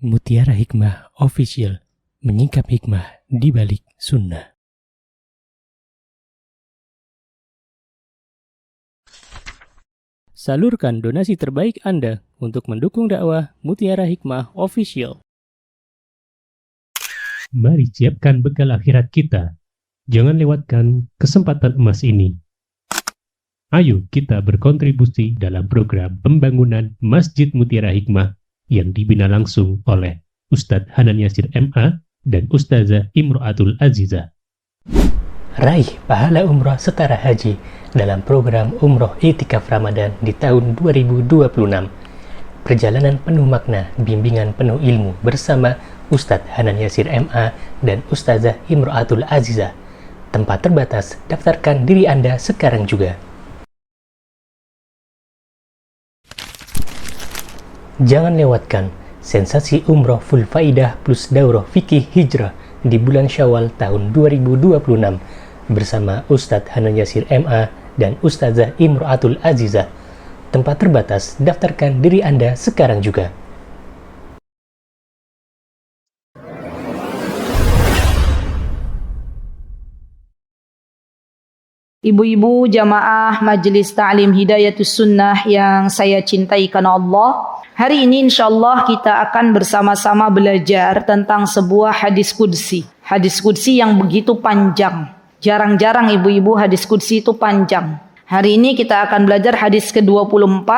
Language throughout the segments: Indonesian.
Mutiara Hikmah Official, menyingkap hikmah di balik sunnah. Salurkan donasi terbaik Anda untuk mendukung dakwah Mutiara Hikmah Official. Mari siapkan bekal akhirat kita. Jangan lewatkan kesempatan emas ini. Ayo kita berkontribusi dalam program pembangunan Masjid Mutiara Hikmah yang dibina langsung oleh Ustadz Hanan Yasir MA dan Ustazah Imro'atul Azizah. Raih pahala umroh setara haji dalam program Umroh I'tikaf Ramadan di tahun 2026. Perjalanan penuh makna, bimbingan penuh ilmu bersama Ustadz Hanan Yasir MA dan Ustazah Imro'atul Azizah. Tempat terbatas, daftarkan diri Anda sekarang juga. Jangan lewatkan sensasi umroh full faidah plus daurah fikih hijrah di bulan Syawal tahun 2026 bersama Ustadz Hanan Yasir MA dan Ustazah Imro'atul Azizah. Tempat terbatas, daftarkan diri Anda sekarang juga. Ibu-ibu jamaah Majelis Ta'lim Hidayatus Sunnah yang saya cintai karena Allah, hari ini insyaallah kita akan bersama-sama belajar tentang sebuah hadis qudsi. Hadis qudsi yang begitu panjang. Jarang-jarang ibu-ibu hadis qudsi itu panjang. Hari ini kita akan belajar hadis ke-24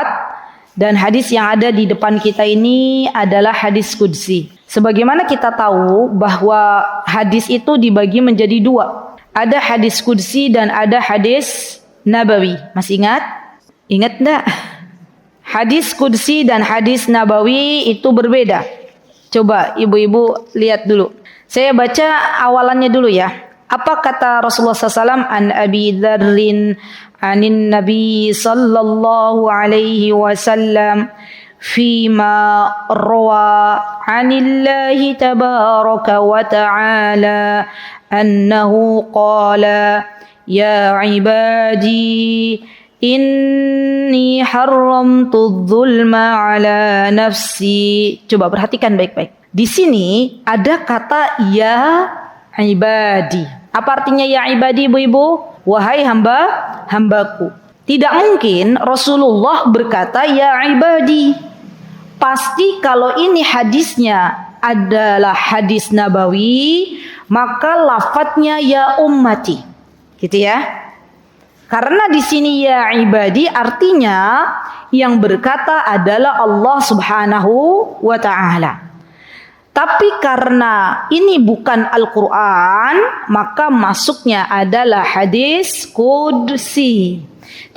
dan hadis yang ada di depan kita ini adalah hadis qudsi. Sebagaimana kita tahu bahwa hadis itu dibagi menjadi dua. Ada hadis qudsi dan ada hadis nabawi. Masih ingat? Ingat enggak? Hadis qudsi dan hadis nabawi itu berbeda. Coba ibu-ibu lihat dulu. Saya baca awalannya dulu ya. Apa kata Rasulullah SAW? An Abi Dzarrin anin Nabi sallallahu alaihi wasallam fima rawa anillahi tabaraka wa ta'ala annahu qala ya ibadi inni haramtu dzulma ala nafsi. Coba perhatikan baik-baik. Di sini ada kata ya ibadi. Apa artinya ya ibadi ibu-ibu? Wahai hambaku. Tidak mungkin Rasulullah berkata ya ibadi. Pasti kalau ini hadisnya adalah hadis nabawi, maka lafadznya ya ummati. Gitu ya. Karena di sini ya ibadi artinya yang berkata adalah Allah Subhanahu wa taala. Tapi karena ini bukan Al-Qur'an, maka masuknya adalah hadis qudsi.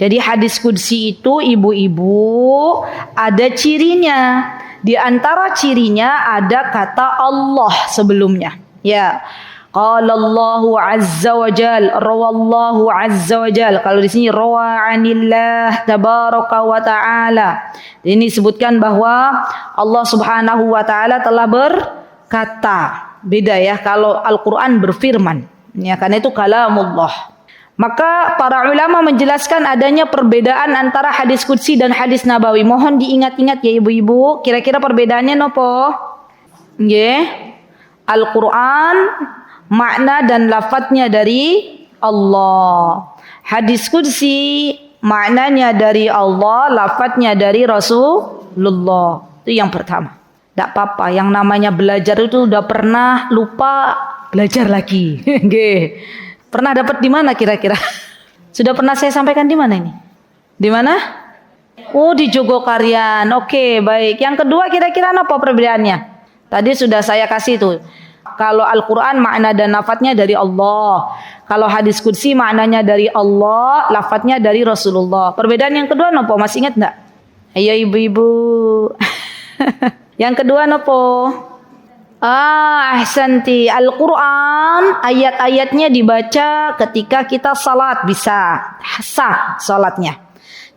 Jadi hadis qudsi itu ibu-ibu ada cirinya. Di antara cirinya ada kata Allah sebelumnya. Ya. Qala Allahu azza wa jal, rawallahu azza wa jal. Kalau di sini rawa anillah tabaraka wa ta'ala. Ini disebutkan bahwa Allah Subhanahu wa taala telah berkata. Beda ya kalau Al-Qur'an berfirman. Ya, karena itu kalamullah. Maka para ulama menjelaskan adanya perbedaan antara hadis qudsi dan hadis nabawi. Mohon diingat-ingat ya ibu-ibu, kira-kira perbedaannya nopo? Nggih. Al-Qur'an makna dan lafadznya dari Allah. Hadis qudsi maknanya dari Allah, lafadznya dari Rasulullah. Itu yang pertama. Tidak apa-apa, yang namanya belajar itu udah pernah lupa, belajar lagi. Nggih. Pernah dapat di mana kira-kira? Sudah pernah saya sampaikan di mana ini? Di mana? Oh, di Jogokarian. Oke, baik. Yang kedua kira-kira apa perbedaannya? Tadi sudah saya kasih tuh. Kalau Al-Quran makna dan lafadznya dari Allah. Kalau hadis qudsi maknanya dari Allah, lafadznya dari Rasulullah. Perbedaan yang kedua apa? Masih ingat enggak? Ayo ibu-ibu. Yang kedua apa? Ahsanti. Al-Quran ayat-ayatnya dibaca ketika kita salat, bisa sah salatnya.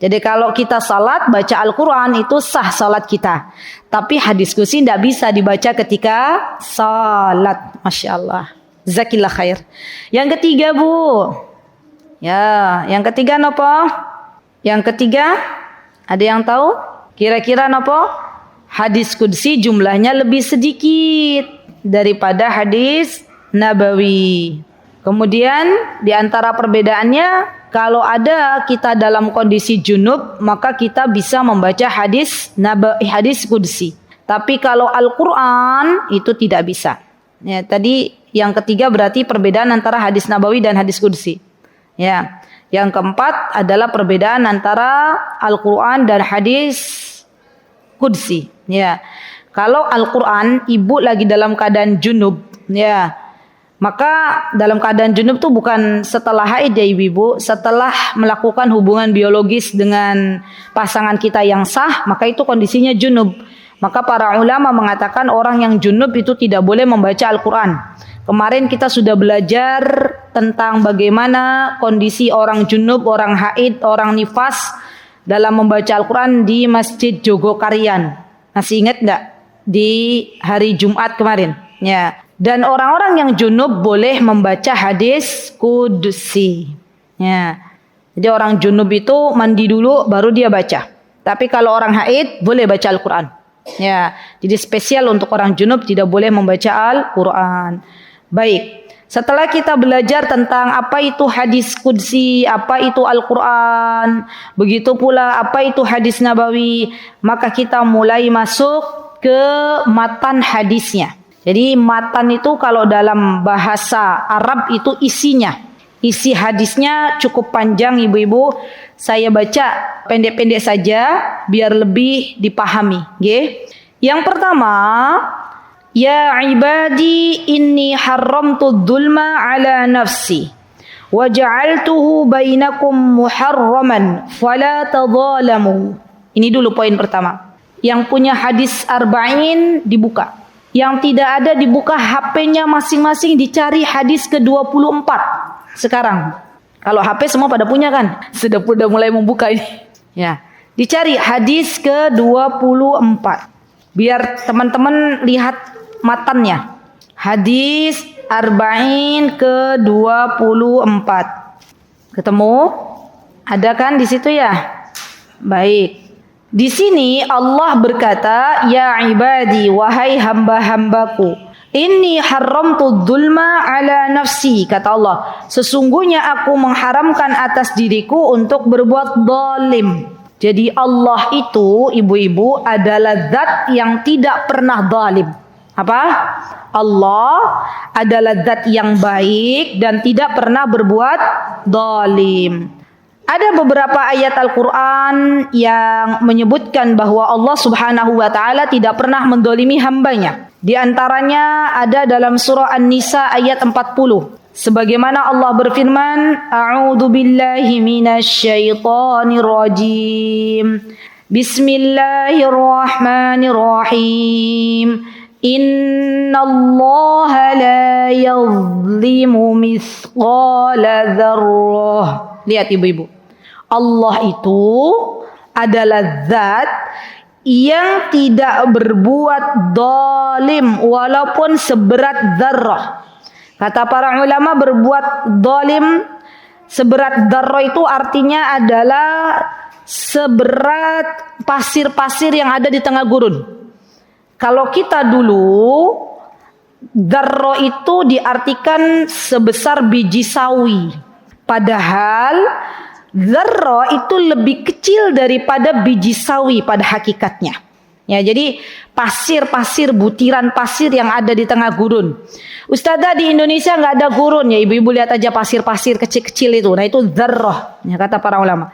Jadi kalau kita salat baca Al-Quran itu sah salat kita. Tapi hadis qudsi tidak bisa dibaca ketika salat. Masya Allah. Zakillah khair. Yang ketiga bu. Ya, yang ketiga apa? Yang ketiga ada yang tahu? Kira-kira apa? Hadis qudsi jumlahnya lebih sedikit daripada hadis nabawi. Kemudian di antara perbedaannya, kalau ada kita dalam kondisi junub, maka kita bisa membaca hadis qudsi. Tapi kalau Al-Qur'an itu tidak bisa. Ya, tadi yang ketiga berarti perbedaan antara hadis nabawi dan hadis qudsi. Ya. Yang keempat adalah perbedaan antara Al-Qur'an dan hadis qudsi. Ya. Kalau Al-Qur'an ibu lagi dalam keadaan junub, ya. Maka dalam keadaan junub tuh bukan setelah haid ya ibu-ibu, setelah melakukan hubungan biologis dengan pasangan kita yang sah, maka itu kondisinya junub. Maka para ulama mengatakan orang yang junub itu tidak boleh membaca Al-Qur'an. Kemarin kita sudah belajar tentang bagaimana kondisi orang junub, orang haid, orang nifas dalam membaca Al-Quran di Masjid Jogokarian. Masih ingat enggak? Di hari Jumat kemarin. Ya. Dan orang-orang yang junub boleh membaca hadis qudsi. Ya. Jadi orang junub itu mandi dulu baru dia baca. Tapi kalau orang haid boleh baca Al-Quran. Ya. Jadi spesial untuk orang junub tidak boleh membaca Al-Quran. Baik. Setelah kita belajar tentang apa itu hadis qudsi, apa itu Al-Quran, begitu pula apa itu hadis nabawi, maka kita mulai masuk ke matan hadisnya. Jadi matan itu kalau dalam bahasa Arab itu isinya. Isi hadisnya cukup panjang ibu-ibu. Saya baca pendek-pendek saja biar lebih dipahami. Okay? Yang pertama, ya ibadi inni haramtu dzulma ala nafsi wa ja'altuhu bainakum muharraman fala tadzalamu. Ini dulu poin pertama. Yang punya hadis arba'in dibuka. Yang tidak ada dibuka HP-nya masing-masing, dicari hadis ke-24 sekarang. Kalau HP semua pada punya kan? Sudah mulai membuka ini. Ya, dicari hadis ke-24. Biar teman-teman lihat matannya. Hadis arba'in ke-24. Ketemu? Ada kan di situ ya? Baik. Di sini Allah berkata, ya ibadi, wahai hamba-hambaku, inni haramtu dzulma ala nafsi, kata Allah, sesungguhnya aku mengharamkan atas diriku untuk berbuat zalim. Jadi Allah itu, ibu-ibu, adalah zat yang tidak pernah zalim. Apa? Allah adalah zat yang baik dan tidak pernah berbuat zalim. Ada beberapa ayat Al-Quran yang menyebutkan bahwa Allah Subhanahu wa Ta'ala tidak pernah mendolimi hambanya. Di antaranya ada dalam surah An-Nisa ayat 40. Sebagaimana Allah berfirman, A'udzu billahi minasy syaithanir rajim. Bismillahirrahmanirrahim. Innallaha la yadhlimu mithqala dzarrah. Lihat ibu-ibu. Allah itu adalah zat yang tidak berbuat zalim walaupun seberat dzarrah. Kata para ulama, berbuat zalim seberat dzarrah itu artinya adalah seberat pasir-pasir yang ada di tengah gurun. Kalau kita dulu, dzarrah itu diartikan sebesar biji sawi. Padahal dzarrah itu lebih kecil daripada biji sawi pada hakikatnya. Ya, jadi pasir-pasir, butiran pasir yang ada di tengah gurun. Ustazah, di Indonesia nggak ada gurun ya, ibu-ibu lihat aja pasir-pasir kecil-kecil itu. Nah itu dzarrah, ya, kata para ulama.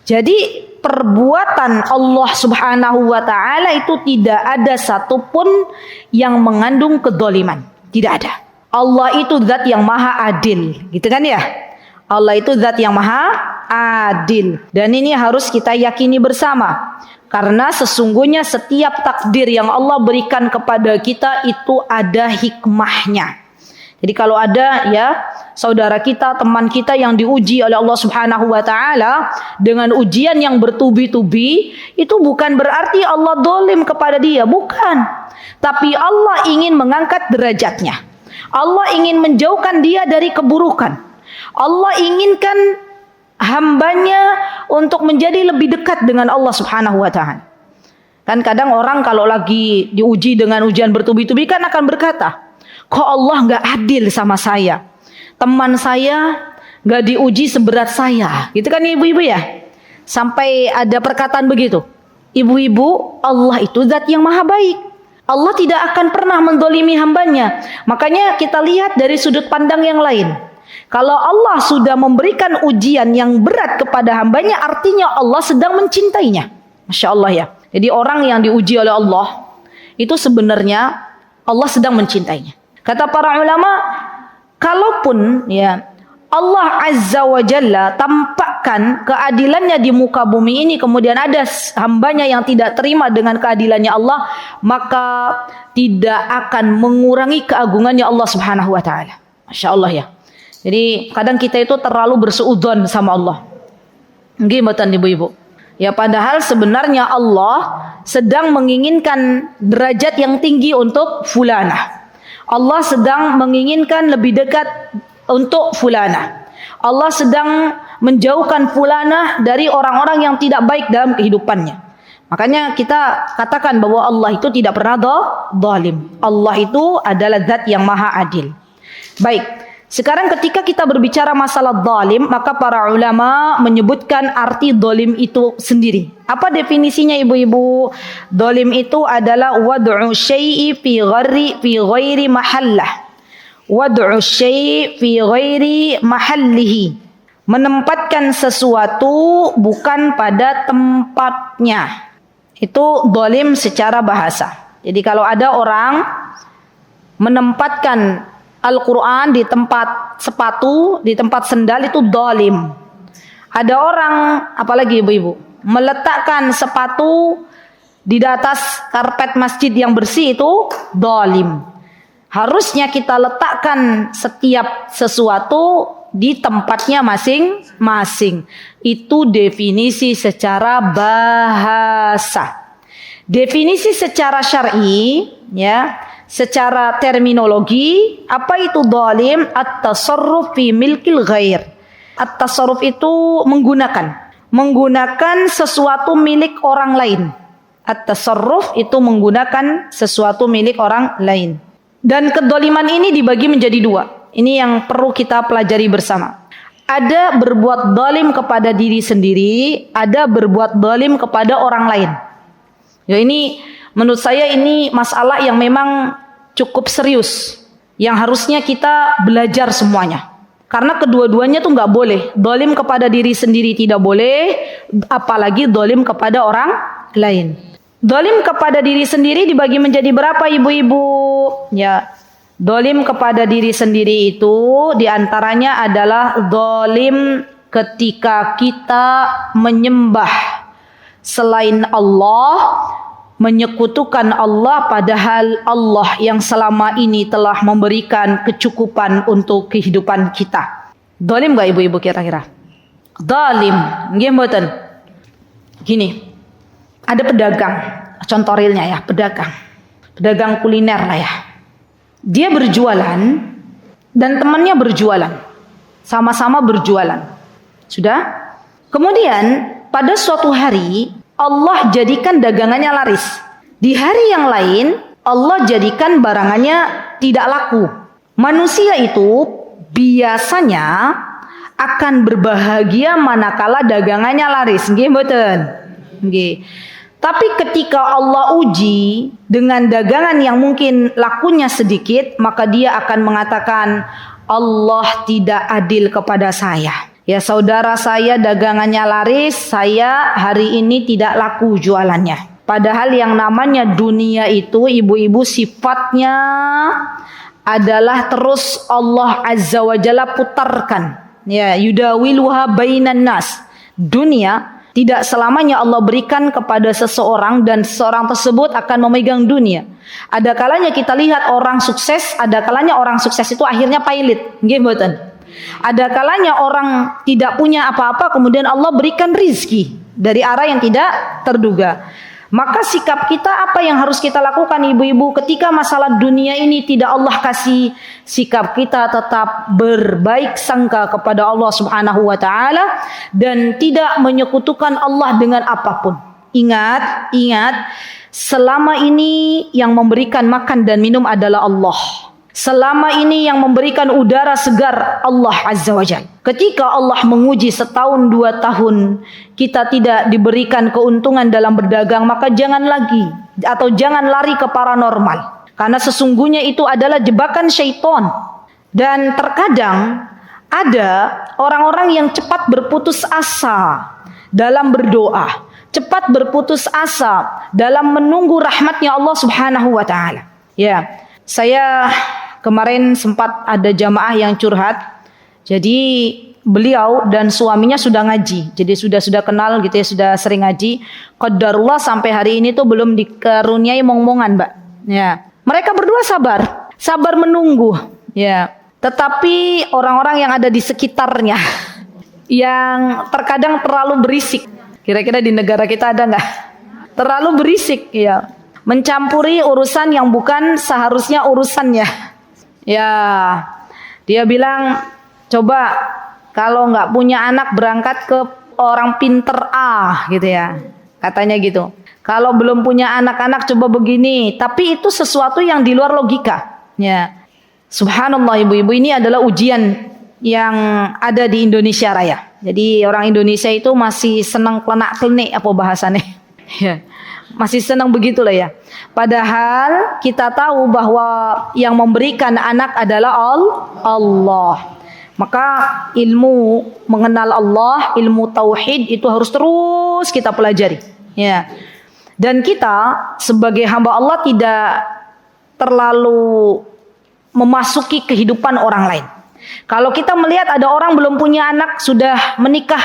Jadi perbuatan Allah Subhanahu wa Ta'ala itu tidak ada satupun yang mengandung kedzaliman. Tidak ada. Allah itu zat yang maha adil, gitu kan ya? Allah itu zat yang maha adil. Dan ini harus kita yakini bersama. Karena sesungguhnya setiap takdir yang Allah berikan kepada kita itu ada hikmahnya. Jadi kalau ada ya saudara kita, teman kita yang diuji oleh Allah Subhanahu wa Ta'ala dengan ujian yang bertubi-tubi, itu bukan berarti Allah zalim kepada dia, bukan. Tapi Allah ingin mengangkat derajatnya. Allah ingin menjauhkan dia dari keburukan. Allah inginkan hambanya untuk menjadi lebih dekat dengan Allah Subhanahu wa Ta'ala. Kan kadang orang kalau lagi diuji dengan ujian bertubi-tubi kan akan berkata, kok Allah nggak adil sama saya? Teman saya nggak diuji seberat saya. Gitu kan ibu-ibu ya? Sampai ada perkataan begitu. Ibu-ibu, Allah itu zat yang maha baik. Allah tidak akan pernah mendolimi hambanya. Makanya kita lihat dari sudut pandang yang lain. Kalau Allah sudah memberikan ujian yang berat kepada hambanya, artinya Allah sedang mencintainya. Masya Allah ya. Jadi orang yang diuji oleh Allah, itu sebenarnya Allah sedang mencintainya. Kata para ulama, kalaupun ya Allah Azza wa Jalla tampakkan keadilannya di muka bumi ini, kemudian ada hambanya yang tidak terima dengan keadilannya Allah, maka tidak akan mengurangi keagungannya Allah Subhanahu wa taala. Masya Allah ya. Jadi kadang kita itu terlalu bersuudzon sama Allah. Gimana ibu-ibu? Ya padahal sebenarnya Allah sedang menginginkan derajat yang tinggi untuk fulanah. Allah sedang menginginkan lebih dekat untuk fulanah. Allah sedang menjauhkan fulanah dari orang-orang yang tidak baik dalam kehidupannya. Makanya kita katakan bahwa Allah itu tidak pernah zalim. Allah itu adalah zat yang maha adil. Baik. Sekarang ketika kita berbicara masalah zalim, maka para ulama menyebutkan arti zalim itu sendiri. Apa definisinya ibu-ibu? Zalim itu adalah wad'u syai'i fi ghairi mahallah. Wad'u syai'i fi ghairi mahallihi. Menempatkan sesuatu bukan pada tempatnya. Itu zalim secara bahasa. Jadi kalau ada orang menempatkan Al-Quran di tempat sepatu, di tempat sendal, itu zalim. Ada orang, apalagi ibu-ibu, meletakkan sepatu di atas karpet masjid yang bersih, itu zalim. Harusnya kita letakkan setiap sesuatu di tempatnya masing-masing. Itu definisi secara bahasa. Definisi secara syar'i, ya. Secara terminologi, apa itu zalim? At-tasarruf fi milkil ghair. At-tasarruf itu menggunakan sesuatu milik orang lain. At-tasarruf itu menggunakan sesuatu milik orang lain. Dan kedzaliman ini dibagi menjadi dua. Ini yang perlu kita pelajari bersama. Ada berbuat zalim kepada diri sendiri, ada berbuat zalim kepada orang lain. Ya ini menurut saya ini masalah yang memang cukup serius, yang harusnya kita belajar semuanya. Karena kedua-duanya tuh nggak boleh. Zalim kepada diri sendiri tidak boleh, apalagi zalim kepada orang lain. Zalim kepada diri sendiri dibagi menjadi berapa ibu-ibu? Ya, zalim kepada diri sendiri itu diantaranya adalah zalim ketika kita menyembah selain Allah, menyekutukan Allah, padahal Allah yang selama ini telah memberikan kecukupan untuk kehidupan kita. Zalim gak ibu-ibu kira-kira? Zalim, nggih mboten? Gini, ada pedagang, contoh realnya ya, pedagang kuliner lah ya. Dia berjualan dan temannya berjualan, sama-sama berjualan. Sudah? Kemudian pada suatu hari Allah jadikan dagangannya laris. Di hari yang lain, Allah jadikan barangannya tidak laku. Manusia itu biasanya akan berbahagia manakala dagangannya laris. Nggih mboten? Nggih. Tapi ketika Allah uji dengan dagangan yang mungkin lakunya sedikit, maka dia akan mengatakan, Allah tidak adil kepada saya. Ya saudara saya dagangannya laris, saya hari ini tidak laku jualannya. Padahal yang namanya dunia itu ibu-ibu sifatnya adalah terus Allah Azza wa Jalla putarkan. Ya, yudawiluha bainan nas. Dunia tidak selamanya Allah berikan kepada seseorang dan seseorang tersebut akan memegang dunia. Ada kalanya kita lihat orang sukses, ada kalanya orang sukses itu akhirnya pailit. Nggih mboten? Ada kalanya orang tidak punya apa-apa, kemudian Allah berikan rizki dari arah yang tidak terduga. Maka sikap kita apa yang harus kita lakukan ibu-ibu ketika masalah dunia ini tidak Allah kasih? Sikap kita tetap berbaik sangka kepada Allah Subhanahu wa taala dan tidak menyekutukan Allah dengan apapun. Ingat, selama ini yang memberikan makan dan minum adalah Allah. Selama ini yang memberikan udara segar Allah Azza wa Jalla. Ketika Allah menguji setahun 2 tahun kita tidak diberikan keuntungan dalam berdagang, maka jangan lagi atau jangan lari ke paranormal. Karena sesungguhnya itu adalah jebakan syaitan. Dan terkadang ada orang-orang yang cepat berputus asa dalam berdoa, cepat berputus asa dalam menunggu rahmatnya Allah Subhanahu wa taala. Ya, saya kemarin sempat ada jamaah yang curhat. Jadi beliau dan suaminya sudah ngaji. Jadi sudah kenal gitu ya, sudah sering ngaji. Qadarullah sampai hari ini tuh belum dikaruniai mong-mongan, Mbak. Ya. Mereka berdua sabar menunggu, ya. Tetapi orang-orang yang ada di sekitarnya yang terkadang terlalu berisik. Kira-kira di negara kita ada nggak? Terlalu berisik, ya. Mencampuri urusan yang bukan seharusnya urusannya. Ya, dia bilang, coba kalau nggak punya anak berangkat ke orang pinter gitu ya, katanya gitu. Kalau belum punya anak-anak coba begini, tapi itu sesuatu yang di luar logika. Ya, subhanallah ibu-ibu, ini adalah ujian yang ada di Indonesia Raya. Jadi orang Indonesia itu masih senang klenak-klenik apa bahasanya, ya, masih senang begitulah ya. Padahal kita tahu bahwa yang memberikan anak adalah Allah. Maka ilmu mengenal Allah, ilmu tauhid itu harus terus kita pelajari. Ya. Dan kita sebagai hamba Allah tidak terlalu memasuki kehidupan orang lain. Kalau kita melihat ada orang belum punya anak, sudah menikah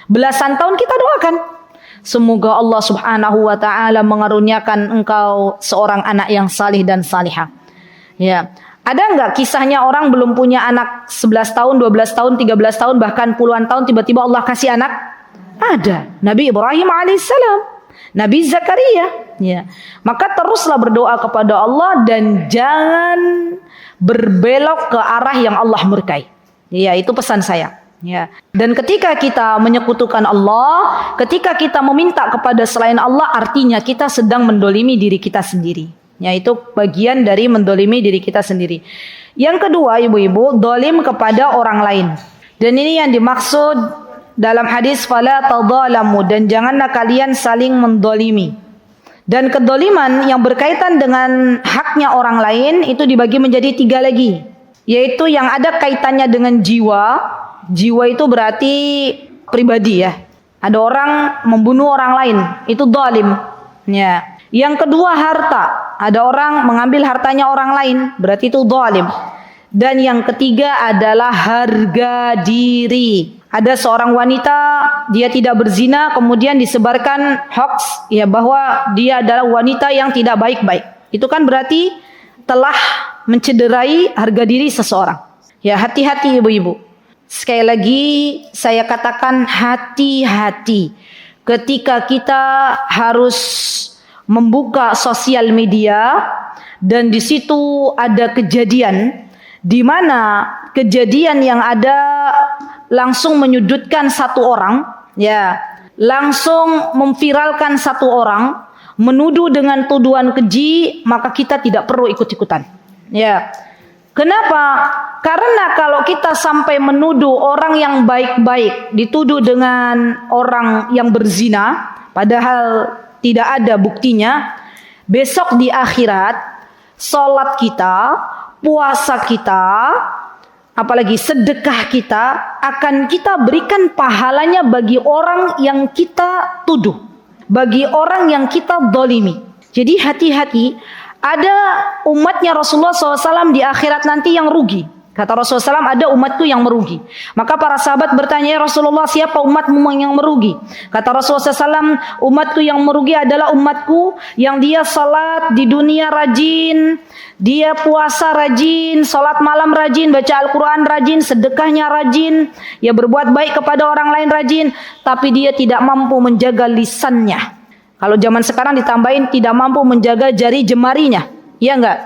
belasan tahun, kita doakan. Semoga Allah Subhanahu wa taala mengaruniakan engkau seorang anak yang salih dan salihah. Ya. Ada enggak kisahnya orang belum punya anak 11 tahun, 12 tahun, 13 tahun, bahkan puluhan tahun tiba-tiba Allah kasih anak? Ada. Nabi Ibrahim alaihissalam, Nabi Zakaria. Ya. Maka teruslah berdoa kepada Allah dan jangan berbelok ke arah yang Allah murkai. Ya, itu pesan saya. Ya. Dan ketika kita menyekutukan Allah, ketika kita meminta kepada selain Allah, artinya kita sedang mendolimi diri kita sendiri. Ya, itu bagian dari mendolimi diri kita sendiri. Yang kedua, ibu-ibu, dolim kepada orang lain. Dan ini yang dimaksud dalam hadis fala tadzalamu, dan janganlah kalian saling mendolimi. Dan kedoliman yang berkaitan dengan haknya orang lain itu dibagi menjadi 3 lagi, yaitu yang ada kaitannya dengan jiwa. Jiwa itu berarti pribadi ya. Ada orang membunuh orang lain, itu zalim. Ya. Yang kedua harta. Ada orang mengambil hartanya orang lain, berarti itu zalim. Dan yang ketiga adalah harga diri. Ada seorang wanita, dia tidak berzina, kemudian disebarkan hoax ya bahwa dia adalah wanita yang tidak baik-baik. Itu kan berarti telah mencederai harga diri seseorang. Ya, hati-hati ibu-ibu. Sekali lagi saya katakan hati-hati ketika kita harus membuka sosial media dan di situ ada kejadian di mana kejadian yang ada langsung menyudutkan satu orang, ya, langsung memviralkan satu orang, menuduh dengan tuduhan keji, maka kita tidak perlu ikut-ikutan. Ya. Kenapa? Karena kalau kita sampai menuduh orang yang baik-baik dituduh dengan orang yang berzina, padahal tidak ada buktinya, besok di akhirat salat kita, puasa kita, apalagi sedekah kita akan kita berikan pahalanya bagi orang yang kita tuduh, bagi orang yang kita zalimi. Jadi hati-hati. Ada umatnya Rasulullah SAW di akhirat nanti yang rugi. Kata Rasulullah SAW, ada umatku yang merugi. Maka para sahabat bertanya, ya Rasulullah, siapa umatmu yang merugi? Kata Rasulullah SAW, umatku yang merugi adalah umatku yang dia salat di dunia rajin, dia puasa rajin, salat malam rajin, baca Al-Quran rajin, sedekahnya rajin, ya berbuat baik kepada orang lain rajin, tapi dia tidak mampu menjaga lisannya. Kalau zaman sekarang ditambahin tidak mampu menjaga jari jemarinya. Iya enggak?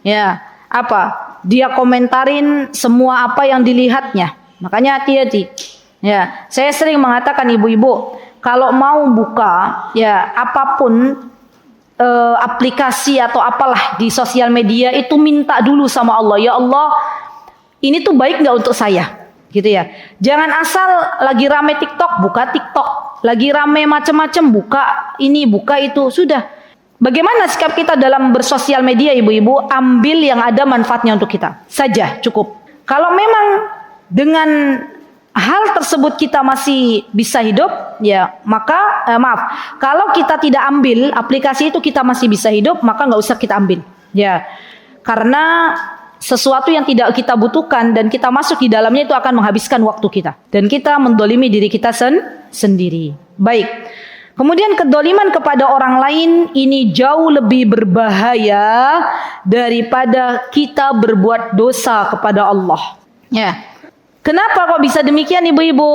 Ya, apa? Dia komentarin semua apa yang dilihatnya. Makanya hati-hati. Ya, saya sering mengatakan ibu-ibu, kalau mau buka ya apapun aplikasi atau apalah di sosial media itu minta dulu sama Allah, ya Allah ini tuh baik nggak untuk saya, gitu ya. Jangan asal lagi rame TikTok buka TikTok, lagi rame macam-macam buka ini buka itu. Sudah, bagaimana sikap kita dalam bersosial media ibu-ibu? Ambil yang ada manfaatnya untuk kita saja cukup. Kalau memang dengan hal tersebut kita masih bisa hidup, ya maka kalau kita tidak ambil aplikasi itu kita masih bisa hidup, maka nggak usah kita ambil, ya. Karena sesuatu yang tidak kita butuhkan dan kita masuk di dalamnya itu akan menghabiskan waktu kita dan kita mendolimi diri kita sendiri. Baik. Kemudian kedoliman kepada orang lain ini jauh lebih berbahaya daripada kita berbuat dosa kepada Allah. Ya. Kenapa kok bisa demikian ibu-ibu?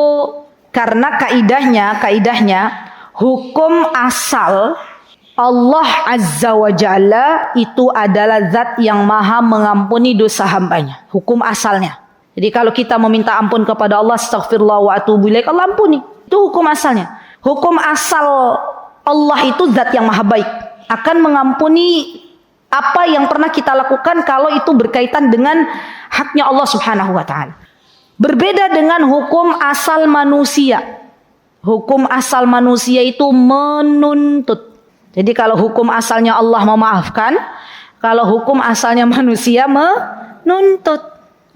Karena kaidahnya hukum asal Allah Azza wa Jalla itu adalah zat yang maha mengampuni dosa hambanya. Hukum asalnya. Jadi kalau kita meminta ampun kepada Allah, astaghfirullah wa atubu ilaik, Allah ampuni. Itu hukum asalnya. Hukum asal Allah itu zat yang maha baik, akan mengampuni apa yang pernah kita lakukan kalau itu berkaitan dengan haknya Allah Subhanahu wa taala. Berbeda dengan hukum asal manusia. Hukum asal manusia itu menuntut. Jadi kalau hukum asalnya Allah memaafkan, kalau hukum asalnya manusia menuntut.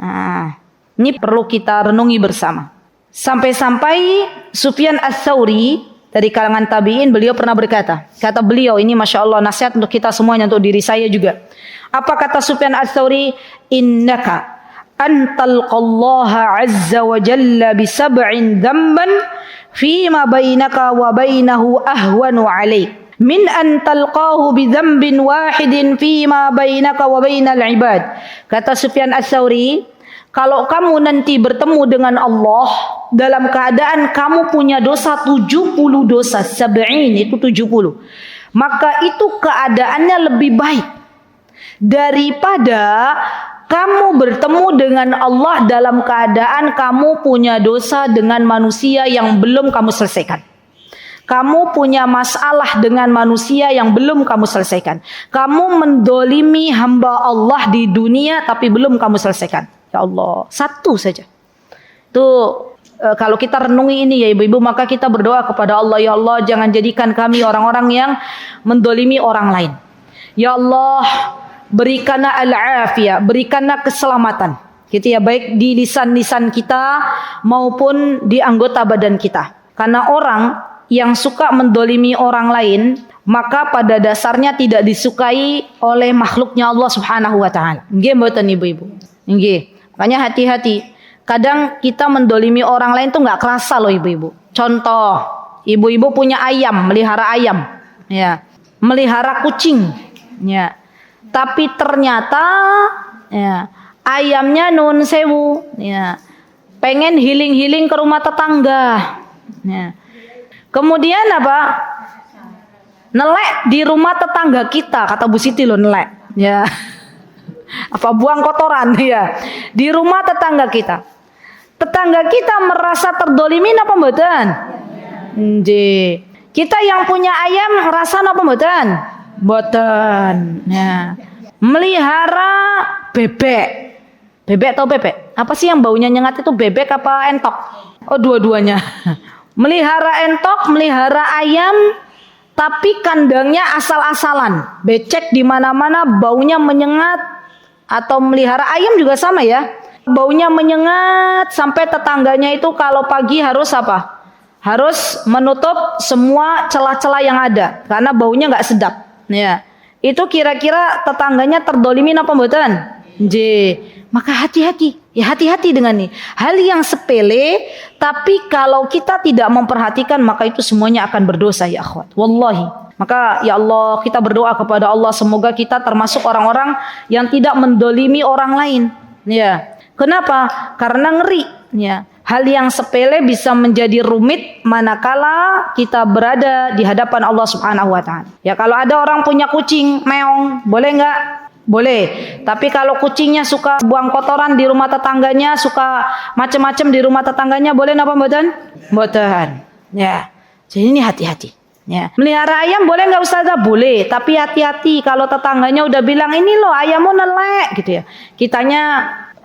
Nah, ini perlu kita renungi bersama. Sampai-sampai Sufyan Ats-Tsauri dari kalangan tabi'in, beliau pernah berkata, kata beliau ini Masya Allah nasihat untuk kita semuanya, untuk diri saya juga. Apa kata Sufyan Ats-Tsauri? Innaka antalqallaha azza wa jalla bisab'in dhanban fima bainaka wa bainahu ahwanu alaik min an talqahu bidhanbin wahidin fima bainaka wa bainal ibad. Kata Sufyan Ats-Tsauri, kalau kamu nanti bertemu dengan Allah dalam keadaan kamu punya dosa 70 dosa, sab'in itu 70, maka itu keadaannya lebih baik daripada kamu bertemu dengan Allah dalam keadaan kamu punya dosa dengan manusia yang belum kamu selesaikan. Kamu punya masalah dengan manusia yang belum kamu selesaikan. Kamu mendolimi hamba Allah di dunia tapi belum kamu selesaikan. Ya Allah, satu saja. Tuh, kalau kita renungi ini ya ibu-ibu, maka kita berdoa kepada Allah, ya Allah jangan jadikan kami orang-orang yang mendolimi orang lain. Ya Allah, berikanlah al-afiyah, berikanlah keselamatan, gitu ya, baik di lisan-lisan kita maupun di anggota badan kita. Karena orang yang suka mendolimi orang lain, maka pada dasarnya tidak disukai oleh makhluknya Allah Subhanahu wa taala. Nggih mboten ibu-ibu? Nggih. Makanya hati-hati. Kadang kita mendolimi orang lain tuh nggak kerasa loh ibu-ibu. Contoh, ibu-ibu punya ayam, melihara ayam, ya, melihara kucing, ya. Tapi ternyata ya, ayamnya nun sewu, ya, pengen healing-healing ke rumah tetangga, ya. Kemudian apa? Nelek di rumah tetangga kita, kata Bu Siti loh, nelek, ya. Apa buang kotoran, ya, di rumah tetangga kita. Tetangga kita merasa terdolimin apa mboten? Nggih. Kita yang punya ayam ngerasa apa mboten? Boten, ya. Melihara bebek. Bebek atau bebek? Apa sih yang baunya nyengat itu, bebek apa entok? Oh, dua-duanya. Melihara entok, melihara ayam, tapi kandangnya asal-asalan. Becek di mana-mana, baunya menyengat. Atau melihara ayam juga sama ya. Baunya menyengat sampai tetangganya itu kalau pagi harus apa? Harus menutup semua celah-celah yang ada karena baunya nggak sedap. Ya, itu kira-kira tetangganya terdolimin apa mboten? Maka hati-hati, ya hati-hati dengan ini. Hal yang sepele, tapi kalau kita tidak memperhatikan maka itu semuanya akan berdosa ya akhwat. Wallahi. Maka ya Allah, kita berdoa kepada Allah semoga kita termasuk orang-orang yang tidak mendolimi orang lain. Ya, kenapa? Karena ngeri. Ya. Hal yang sepele bisa menjadi rumit manakala kita berada di hadapan Allah Subhanahu wa taala. Ya, kalau ada orang punya kucing meong, boleh enggak? Boleh. Tapi kalau kucingnya suka buang kotoran di rumah tetangganya, suka macam-macam di rumah tetangganya, boleh napa mboten? Mboten. Ya. Jadi ini hati-hati. Ya. Melihara ayam boleh nggak Ustazah? Boleh, tapi hati-hati kalau tetangganya udah bilang ini loh ayammu nelek gitu ya. Kitanya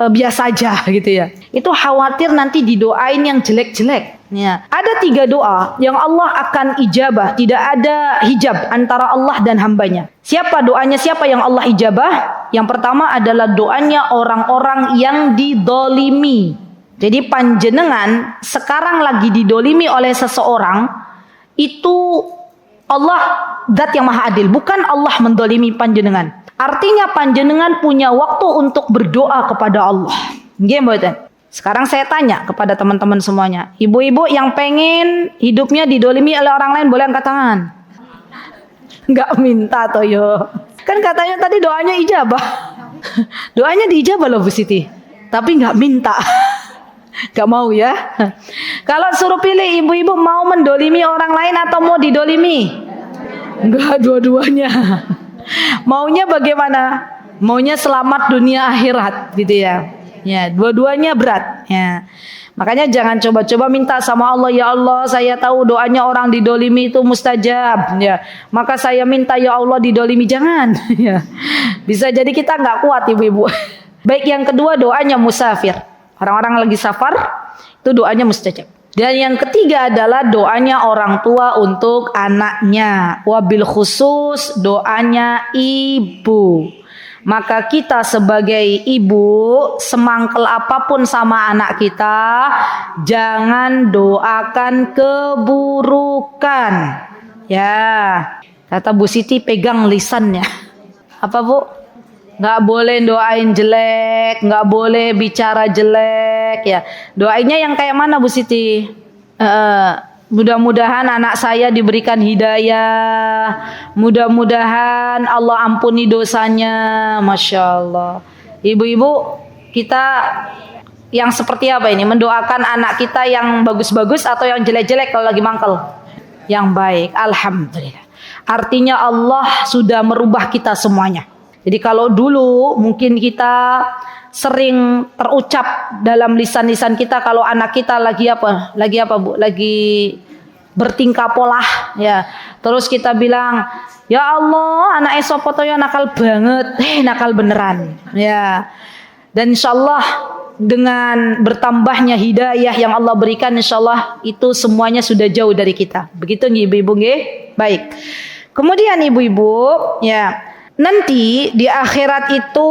biasa aja gitu ya. Itu khawatir nanti didoain yang jelek-jelek. Ya. Ada 3 doa yang Allah akan ijabah. Tidak ada hijab antara Allah dan hambanya. Siapa doanya? Siapa yang Allah ijabah? Yang pertama adalah doanya orang-orang yang didolimi. Jadi panjenengan sekarang lagi didolimi oleh seseorang, itu Allah zat yang maha adil, bukan Allah mendolimi panjenengan. Artinya panjenengan punya waktu untuk berdoa kepada Allah. Nggih mboten? Sekarang saya tanya kepada teman-teman semuanya, ibu-ibu yang pengen hidupnya didolimi oleh orang lain boleh angkat tangan? Enggak minta toh yo. Kan katanya tadi doanya ijabah. Doanya diijabah loh Bu Siti, tapi enggak minta. Gak mau ya. Kalau suruh pilih, ibu-ibu mau mendolimi orang lain atau mau didolimi? Enggak, dua-duanya. Maunya bagaimana? Maunya selamat dunia akhirat gitu ya. Ya, dua-duanya berat ya. Makanya jangan coba-coba minta sama Allah, ya Allah saya tahu doanya orang didolimi itu mustajab ya. Maka saya minta ya Allah didolimi, jangan ya. Bisa jadi kita nggak kuat ibu-ibu. Baik, yang kedua doanya musafir. Orang-orang lagi safar, itu doanya mustajab. Dan yang ketiga adalah doanya orang tua untuk anaknya. Wabil khusus doanya ibu. Maka kita sebagai ibu, semangkel apapun sama anak kita, jangan doakan keburukan. Ya, kata Bu Siti pegang lisannya. Apa Bu? Nggak boleh doain jelek, nggak boleh bicara jelek ya. Doainya yang kayak mana Bu Siti? Mudah-mudahan anak saya diberikan hidayah, mudah-mudahan Allah ampuni dosanya. Masya Allah. Ibu-ibu kita yang seperti apa ini? Mendoakan anak kita yang bagus-bagus atau yang jelek-jelek kalau lagi mangkel? Yang baik, alhamdulillah. Artinya Allah sudah merubah kita semuanya. Jadi kalau dulu mungkin kita sering terucap dalam lisan-lisan kita kalau anak kita lagi apa Bu? Lagi bertingkah polah ya. Terus kita bilang, ya Allah anak esopotoyo nakal banget, nakal beneran ya. Dan insyaallah dengan bertambahnya hidayah yang Allah berikan, insyaallah itu semuanya sudah jauh dari kita. Begitu nggih ibu-ibu nggih? Baik. Kemudian ibu-ibu ya, nanti di akhirat itu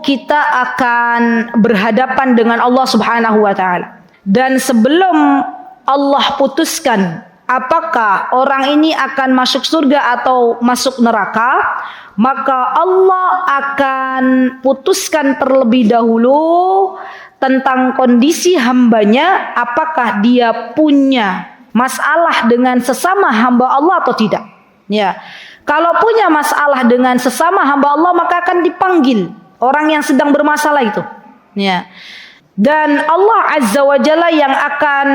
kita akan berhadapan dengan Allah Subhanahu wa taala. Dan sebelum Allah putuskan apakah orang ini akan masuk surga atau masuk neraka, maka Allah akan putuskan terlebih dahulu tentang kondisi hambanya, apakah dia punya masalah dengan sesama hamba Allah atau tidak. Ya. Kalau punya masalah dengan sesama hamba Allah, maka akan dipanggil orang yang sedang bermasalah itu. Ya. Dan Allah Azza wa Jalla yang akan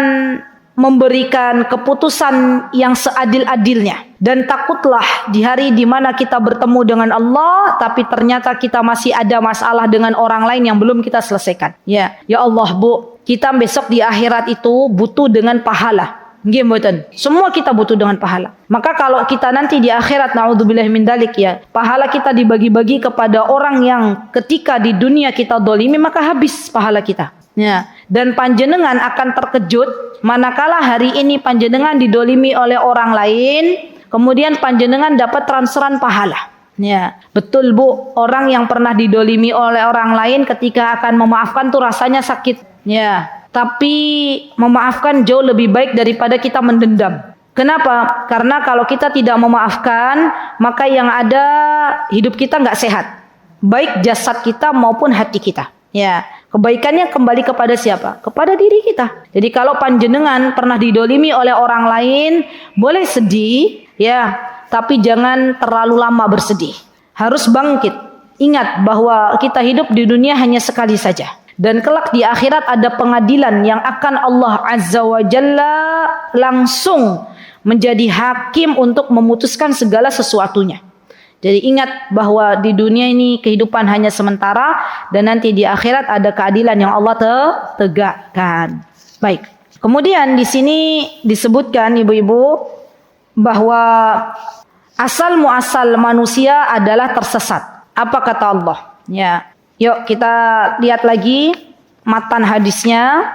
memberikan keputusan yang seadil-adilnya. Dan takutlah di hari di mana kita bertemu dengan Allah, tapi ternyata kita masih ada masalah dengan orang lain yang belum kita selesaikan. Ya Allah Bu, kita besok di akhirat itu butuh dengan pahala. Nggih mboten. Semua kita butuh dengan pahala. Maka kalau kita nanti di akhirat naudzubillah min dzalik ya, pahala kita dibagi-bagi kepada orang yang ketika di dunia kita dolimi, maka habis pahala kita. Ya, dan panjenengan akan terkejut manakala hari ini panjenengan didolimi oleh orang lain, kemudian panjenengan dapat transferan pahala. Ya, betul Bu, orang yang pernah didolimi oleh orang lain ketika akan memaafkan tuh rasanya sakit. Ya, tapi memaafkan jauh lebih baik daripada kita mendendam. Kenapa? Karena kalau kita tidak memaafkan, maka yang ada hidup kita nggak sehat, baik jasad kita maupun hati kita. Ya, kebaikannya kembali kepada siapa? Kepada diri kita. Jadi kalau panjenengan pernah didolimi oleh orang lain, boleh sedih, ya, tapi jangan terlalu lama bersedih. Harus bangkit. Ingat bahwa kita hidup di dunia hanya sekali saja. Dan kelak di akhirat ada pengadilan yang akan Allah Azza wa Jalla langsung menjadi hakim untuk memutuskan segala sesuatunya. Jadi ingat bahwa di dunia ini kehidupan hanya sementara dan nanti di akhirat ada keadilan yang Allah tegakkan. Baik. Kemudian di sini disebutkan ibu-ibu bahwa asal muasal manusia adalah tersesat. Apa kata Allah? Ya. Yuk kita lihat lagi matan hadisnya.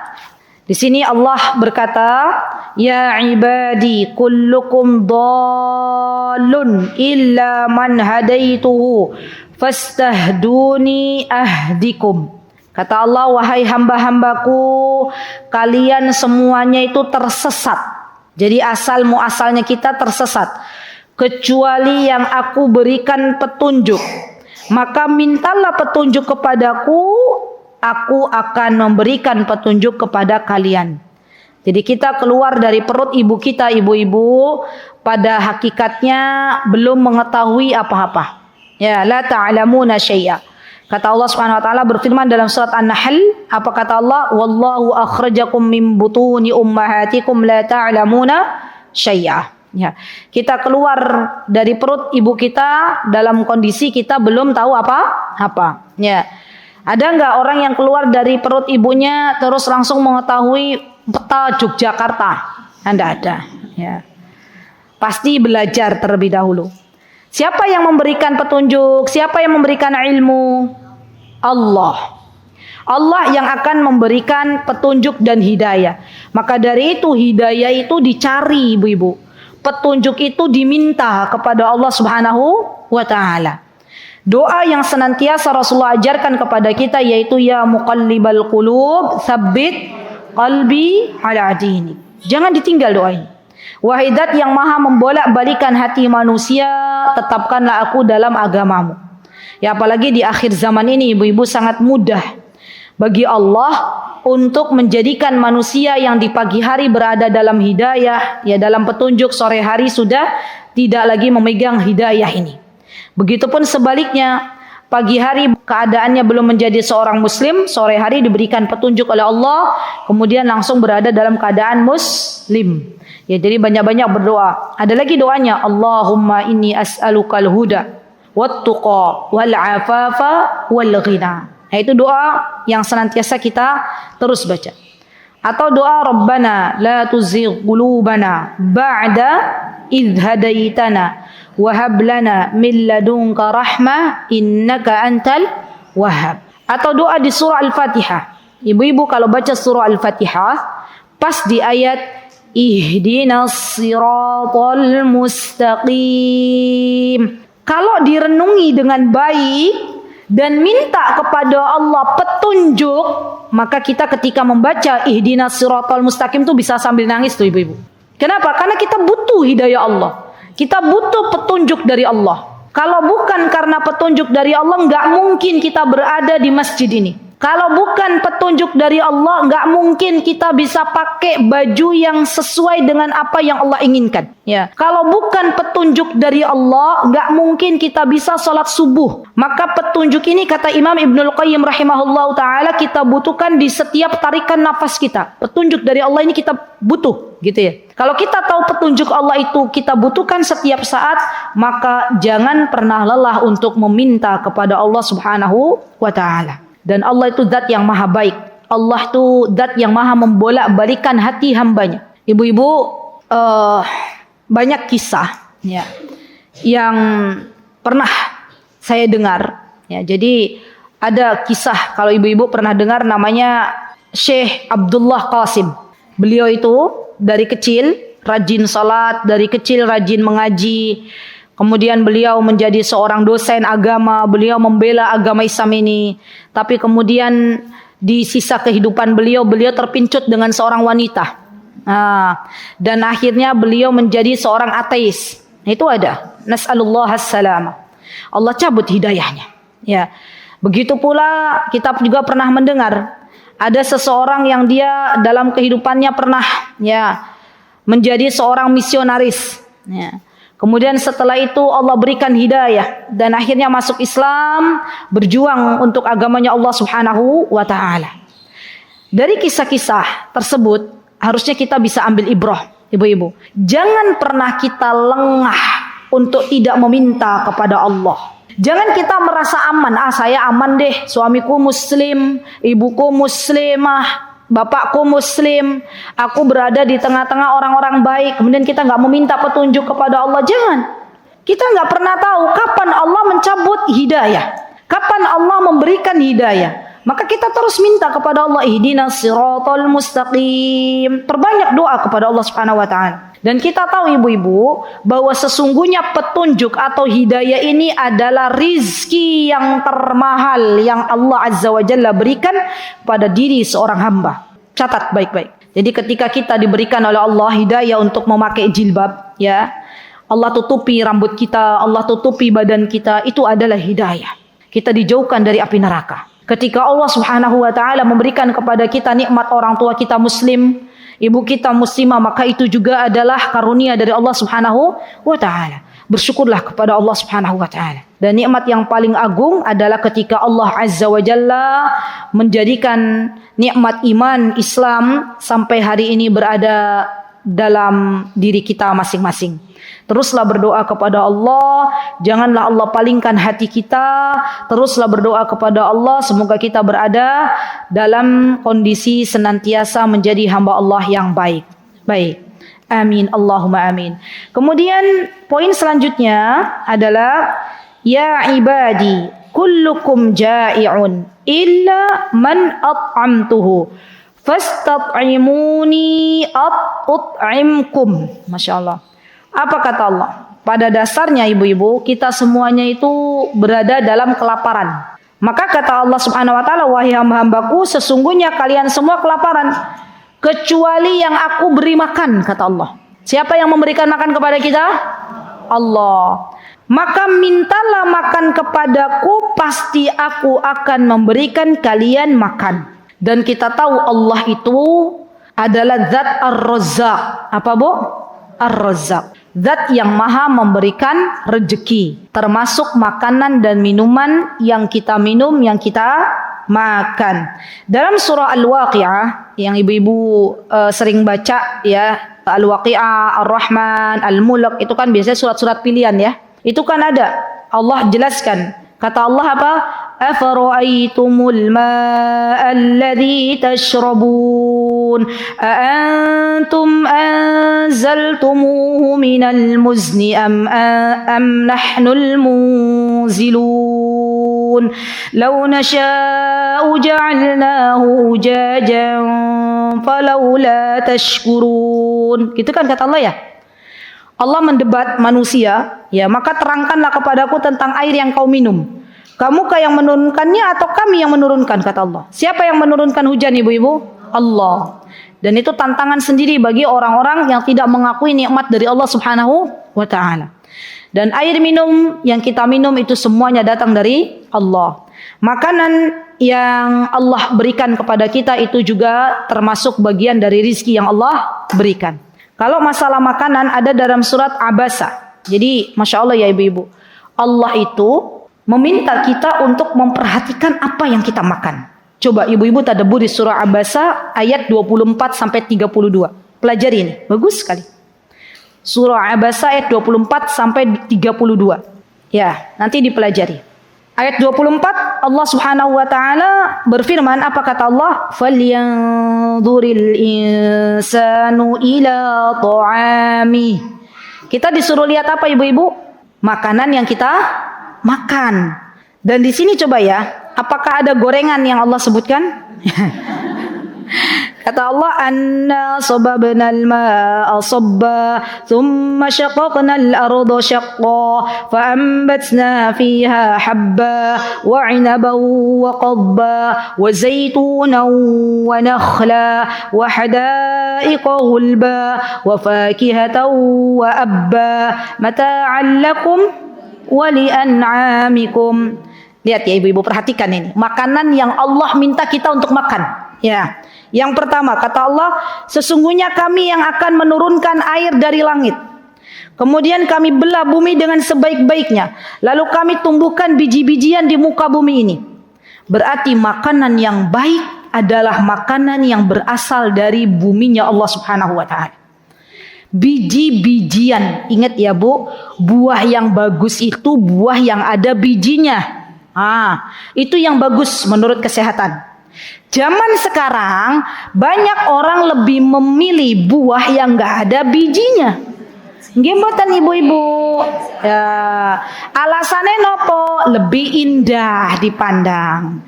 Di sini Allah berkata, "Ya ibadi kullukum dhalun illa man hadaituhu fastahduni ahdikum." Kata Allah, wahai hamba-hambaku, kalian semuanya itu tersesat. Jadi asal muasalnya kita tersesat. Kecuali yang aku berikan petunjuk. Maka mintalah petunjuk kepadaku, aku akan memberikan petunjuk kepada kalian. Jadi kita keluar dari perut ibu kita, ibu-ibu, pada hakikatnya belum mengetahui apa-apa. Ya, la ta'lamuna syai'a. Kata Allah Subhanahu wa taala berfirman dalam surat An-Nahl, apa kata Allah? Wallahu akhrajakum min butuni ummahatikum la ta'lamuna syai'a. Ya, kita keluar dari perut ibu kita dalam kondisi kita belum tahu apa-apa. Ya. Ada enggak orang yang keluar dari perut ibunya terus langsung mengetahui peta Yogyakarta? Enggak ada, ya. Pasti belajar terlebih dahulu. Siapa yang memberikan petunjuk? Siapa yang memberikan ilmu? Allah. Allah yang akan memberikan petunjuk dan hidayah. Maka dari itu hidayah itu dicari, ibu-ibu. Petunjuk itu diminta kepada Allah Subhanahu wa taala. Doa yang senantiasa Rasulullah ajarkan kepada kita yaitu ya muqallibal qulub, tsabbit qalbi ala dinik. Jangan ditinggal doa ini. Wahai Zat yang maha membolak-balikan hati manusia, tetapkanlah aku dalam agamamu. Ya apalagi di akhir zaman ini ibu-ibu sangat mudah bagi Allah untuk menjadikan manusia yang di pagi hari berada dalam hidayah, ya dalam petunjuk, sore hari sudah tidak lagi memegang hidayah ini. Begitupun sebaliknya, pagi hari keadaannya belum menjadi seorang muslim, sore hari diberikan petunjuk oleh Allah, kemudian langsung berada dalam keadaan muslim. Ya, jadi banyak-banyak berdoa. Ada lagi doanya, Allahumma inni as'alukal huda wat-tuqa wal-afafa wal-ghina. Nah, itu doa yang senantiasa kita terus baca. Atau doa Rabbana la tuzigh qulubana ba'da idh hadaitana wa hab lana min ladunka rahmah innaka antal wahhab. Atau doa di surah Al-Fatihah. Ibu-ibu kalau baca surah Al-Fatihah pas di ayat ihdinas siratal mustaqim. Kalau direnungi dengan baik dan minta kepada Allah petunjuk, maka kita ketika membaca ihdinas siratal mustaqim itu bisa sambil nangis tuh ibu-ibu. Kenapa? Karena kita butuh hidayah Allah. Kita butuh petunjuk dari Allah. Kalau bukan karena petunjuk dari Allah, nggak mungkin kita berada di masjid ini. Kalau bukan petunjuk dari Allah, nggak mungkin kita bisa pakai baju yang sesuai dengan apa yang Allah inginkan. Ya, kalau bukan petunjuk dari Allah, nggak mungkin kita bisa sholat subuh. Maka petunjuk ini kata Imam Ibnul Qayyim rahimahullah taala kita butuhkan di setiap tarikan nafas kita. Petunjuk dari Allah ini kita butuh, gitu ya. Kalau kita tahu petunjuk Allah itu kita butuhkan setiap saat, maka jangan pernah lelah untuk meminta kepada Allah Subhanahu wa taala. Dan Allah itu zat yang maha baik. Allah itu zat yang maha membolak-balikan hati hambanya. Ibu-ibu, banyak kisah ya, yang pernah saya dengar. Ya, jadi ada kisah kalau ibu-ibu pernah dengar namanya Syekh Abdullah Qasim. Beliau itu dari kecil rajin salat, dari kecil rajin mengaji. Kemudian beliau menjadi seorang dosen agama, beliau membela agama Islam ini. Tapi kemudian di sisa kehidupan beliau terpincut dengan seorang wanita. Dan akhirnya beliau menjadi seorang ateis. Itu ada. Nas'alullah as-salama. Allah cabut hidayahnya. Ya. Begitu pula kita juga pernah mendengar ada seseorang yang dia dalam kehidupannya pernah ya menjadi seorang misionaris. Ya. Kemudian setelah itu Allah berikan hidayah dan akhirnya masuk Islam, berjuang untuk agamanya Allah Subhanahu wa taala. Dari kisah-kisah tersebut harusnya kita bisa ambil ibrah, ibu-ibu. Jangan pernah kita lengah untuk tidak meminta kepada Allah. Jangan kita merasa aman, saya aman deh, suamiku muslim, ibuku muslimah, bapakku muslim, aku berada di tengah-tengah orang-orang baik, kemudian kita nggak meminta petunjuk kepada Allah. Jangan. Kita nggak pernah tahu kapan Allah mencabut hidayah, kapan Allah memberikan hidayah. Maka kita terus minta kepada Allah, ihdinas siratal mustaqim. Perbanyak doa kepada Allah Subhanahu wa taala. Dan kita tahu ibu-ibu bahwa sesungguhnya petunjuk atau hidayah ini adalah rizki yang termahal yang Allah Azza wa Jalla berikan pada diri seorang hamba. Catat baik-baik. Jadi ketika kita diberikan oleh Allah hidayah untuk memakai jilbab, ya, Allah tutupi rambut kita, Allah tutupi badan kita, itu adalah hidayah. Kita dijauhkan dari api neraka. Ketika Allah Subhanahu wa taala memberikan kepada kita nikmat orang tua kita muslim, ibu kita muslimah, maka itu juga adalah karunia dari Allah Subhanahu wa taala. Bersyukurlah kepada Allah Subhanahu wa taala. Dan nikmat yang paling agung adalah ketika Allah Azza wa Jalla menjadikan nikmat iman Islam sampai hari ini berada dalam diri kita masing-masing. Teruslah berdoa kepada Allah, janganlah Allah palingkan hati kita. Teruslah berdoa kepada Allah, semoga kita berada dalam kondisi senantiasa menjadi hamba Allah yang baik. Baik. Amin, Allahumma amin. Kemudian poin selanjutnya adalah ya ibadi kullukum ja'i'un illa man at'amtuhu fastat'imuni at'imkum. Masya Allah. Apa kata Allah? Pada dasarnya ibu-ibu, kita semuanya itu berada dalam kelaparan. Maka kata Allah Subhanahu wa taala, wahai hamba-hambaku, sesungguhnya kalian semua kelaparan kecuali yang aku beri makan, kata Allah. Siapa yang memberikan makan kepada kita? Allah. Maka mintalah makan kepadaku, pasti aku akan memberikan kalian makan. Dan kita tahu Allah itu adalah Zat Ar-Razzaq. Apa Bu? Ar-Razzaq. Zat yang maha memberikan rezeki, termasuk makanan dan minuman yang kita minum, yang kita makan. Dalam surah Al-Waqi'ah yang ibu-ibu sering baca, ya, Al-Waqi'ah, Ar-Rahman, Al-Mulk, itu kan biasanya surat-surat pilihan, ya. Itu kan ada Allah jelaskan. Kata Allah apa? Afara'aitumul ma'a alladhi tashrabun aantum anzaltumuhu minal muzni am nahnul munzilun law nasha'u ja'alnahu ujajan falawla tashkurun. Gitu kan kata Allah, ya. Allah mendebat manusia, ya, maka terangkanlah kepadaku tentang air yang kau minum. Kamukah yang menurunkannya atau kami yang menurunkan, kata Allah. Siapa yang menurunkan hujan, ibu-ibu? Allah. Dan itu tantangan sendiri bagi orang-orang yang tidak mengakui nikmat dari Allah Subhanahu wa taala. Dan air minum yang kita minum itu semuanya datang dari Allah. Makanan yang Allah berikan kepada kita itu juga termasuk bagian dari rizki yang Allah berikan. Kalau masalah makanan ada dalam surat Abasa. Jadi Masya Allah ya ibu-ibu, Allah itu meminta kita untuk memperhatikan apa yang kita makan. Coba ibu-ibu tadabbur di surah Abasa ayat 24 sampai 32. Pelajari ini, bagus sekali. Surah Abasa ayat 24 sampai 32. Ya, nanti dipelajari. Ayat 24 Allah Subhanahu wa taala berfirman, apa kata Allah? Falyanzuril insanu ila ta'ami. Kita disuruh lihat apa ibu-ibu? Makanan yang kita makan. Dan di sini coba ya, apakah ada gorengan yang Allah sebutkan? Kata Allah, anna sababna al-ma'a sabba thumma shaqaqna al-arda shaqqa fa anbatna fiha habba wa 'inaban wa qadba wa zaytunan wa nakhla wa hada'iqa ghulba wa fakihatan wa abba mata'an lakum wa li'an'amikum. Lihat ya ibu-ibu, perhatikan ini. Makanan yang Allah minta kita untuk makan. Ya. Yang pertama, kata Allah, sesungguhnya kami yang akan menurunkan air dari langit. Kemudian kami belah bumi dengan sebaik-baiknya. Lalu kami tumbuhkan biji-bijian di muka bumi ini. Berarti makanan yang baik adalah makanan yang berasal dari buminya Allah Subhanahu wa taala. Biji-bijian, ingat ya Bu, buah yang bagus itu buah yang ada bijinya. Itu yang bagus menurut kesehatan. Zaman sekarang banyak orang lebih memilih buah yang nggak ada bijinya. Nggih mboten ibu-ibu. Ya, alasannya nopo? Lebih indah dipandang.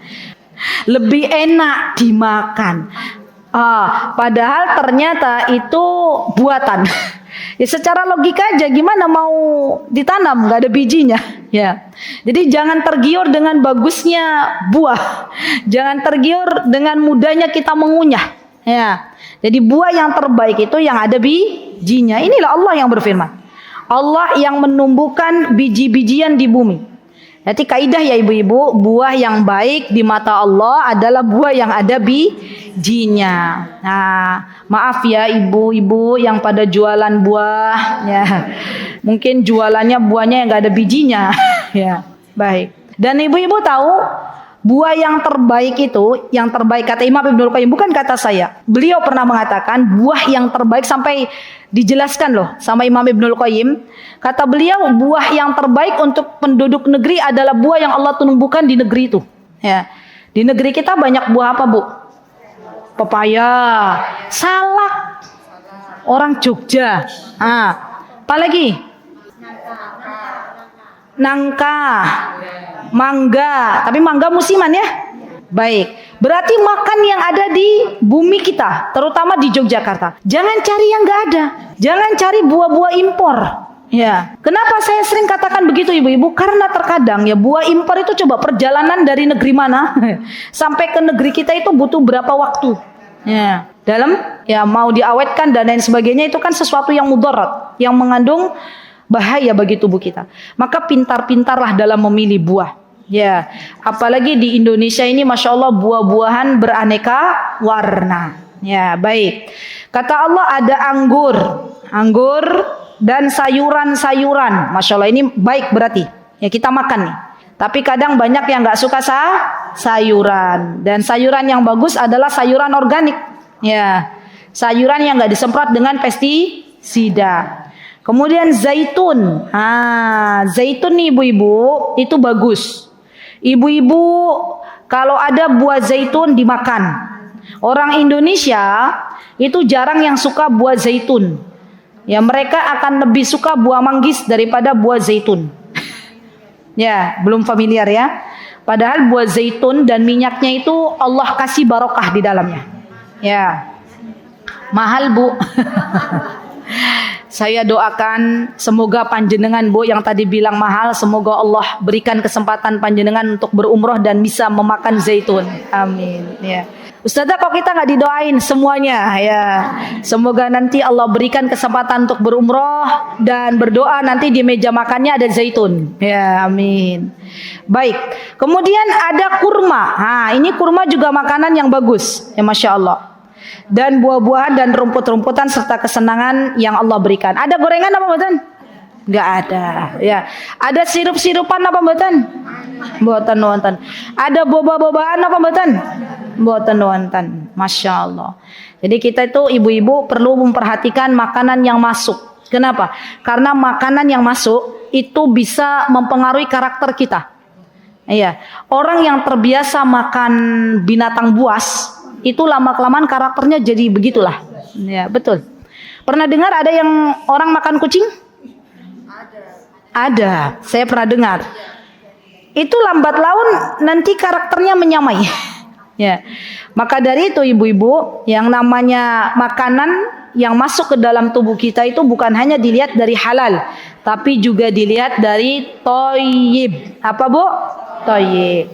Lebih enak dimakan. Padahal ternyata itu buatan. Ya secara logika aja gimana mau ditanam nggak ada bijinya, ya. Jadi jangan tergiur dengan bagusnya buah, jangan tergiur dengan mudahnya kita mengunyah, ya. Jadi buah yang terbaik itu yang ada bijinya. Inilah Allah yang berfirman. Allah yang menumbuhkan biji-bijian di bumi. Jadi kaidah ya ibu-ibu, buah yang baik di mata Allah adalah buah yang ada bijinya. Nah, maaf ya ibu-ibu yang pada jualan buah, ya. Mungkin jualannya buahnya yang nggak ada bijinya, ya. Baik. Dan ibu-ibu tahu buah yang terbaik itu, yang terbaik kata Imam Ibnul Qayyim, bukan kata saya. Beliau pernah mengatakan buah yang terbaik sampai dijelaskan loh sama Imam Ibnul Qayyim. Kata beliau buah yang terbaik untuk penduduk negeri adalah buah yang Allah tumbuhkan di negeri itu. Ya. Di negeri kita banyak buah apa, Bu? Pepaya, salak. Orang Jogja. Apalagi? Nangka, mangga. Tapi mangga musiman ya. Baik. Berarti makan yang ada di bumi kita, terutama di Yogyakarta. Jangan cari yang nggak ada. Jangan cari buah-buah impor. Ya, kenapa saya sering katakan begitu ibu-ibu? Karena terkadang ya buah impor itu coba perjalanan dari negeri mana sampai ke negeri kita itu butuh berapa waktu? Ya, dalam ya mau diawetkan dan lain sebagainya itu kan sesuatu yang mudarat, yang mengandung bahaya bagi tubuh kita. Maka pintar-pintarlah dalam memilih buah. Ya, apalagi di Indonesia ini masya Allah buah-buahan beraneka warna. Ya, baik. Kata Allah ada anggur dan sayuran-sayuran. Masya Allah ini baik berarti. Ya kita makan nih. Tapi kadang banyak yang nggak suka sayuran. Dan sayuran yang bagus adalah sayuran organik. Ya, sayuran yang nggak disemprot dengan pestisida. Kemudian zaitun. Zaitun nih ibu-ibu itu bagus. Ibu-ibu kalau ada buah zaitun dimakan. Orang Indonesia itu jarang yang suka buah zaitun. Ya mereka akan lebih suka buah manggis daripada buah zaitun. Ya belum familiar ya. Padahal buah zaitun dan minyaknya itu Allah kasih barokah di dalamnya. Ya mahal Bu. Saya doakan semoga panjenengan Bu yang tadi bilang mahal, semoga Allah berikan kesempatan panjenengan untuk berumroh dan bisa memakan zaitun. Amin. Ya. Ustazah kok kita nggak didoain semuanya ya. Semoga nanti Allah berikan kesempatan untuk berumroh dan berdoa nanti di meja makannya ada zaitun. Ya, amin. Baik. Kemudian ada kurma. Ini kurma juga makanan yang bagus. Ya masya Allah. Dan buah-buahan dan rumput-rumputan serta kesenangan yang Allah berikan. Ada gorengan apa mboten? Enggak ada. Ya. Ada sirup-sirupan apa mboten? Mboten wonten. Ada boba-bobaan apa mboten? Mboten wonten. Masya Allah. Jadi kita itu ibu-ibu perlu memperhatikan makanan yang masuk. Kenapa? Karena makanan yang masuk itu bisa mempengaruhi karakter kita. Iya. Orang yang terbiasa makan binatang buas itu lama-kelamaan karakternya jadi begitulah. Ya, betul. Pernah dengar ada yang orang makan kucing? Ada. Saya pernah dengar. Itu lambat laun nanti karakternya menyamai. Ya. Maka dari itu ibu-ibu, yang namanya makanan yang masuk ke dalam tubuh kita itu bukan hanya dilihat dari halal, tapi juga dilihat dari thayyib. Apa Bu? Thayyib.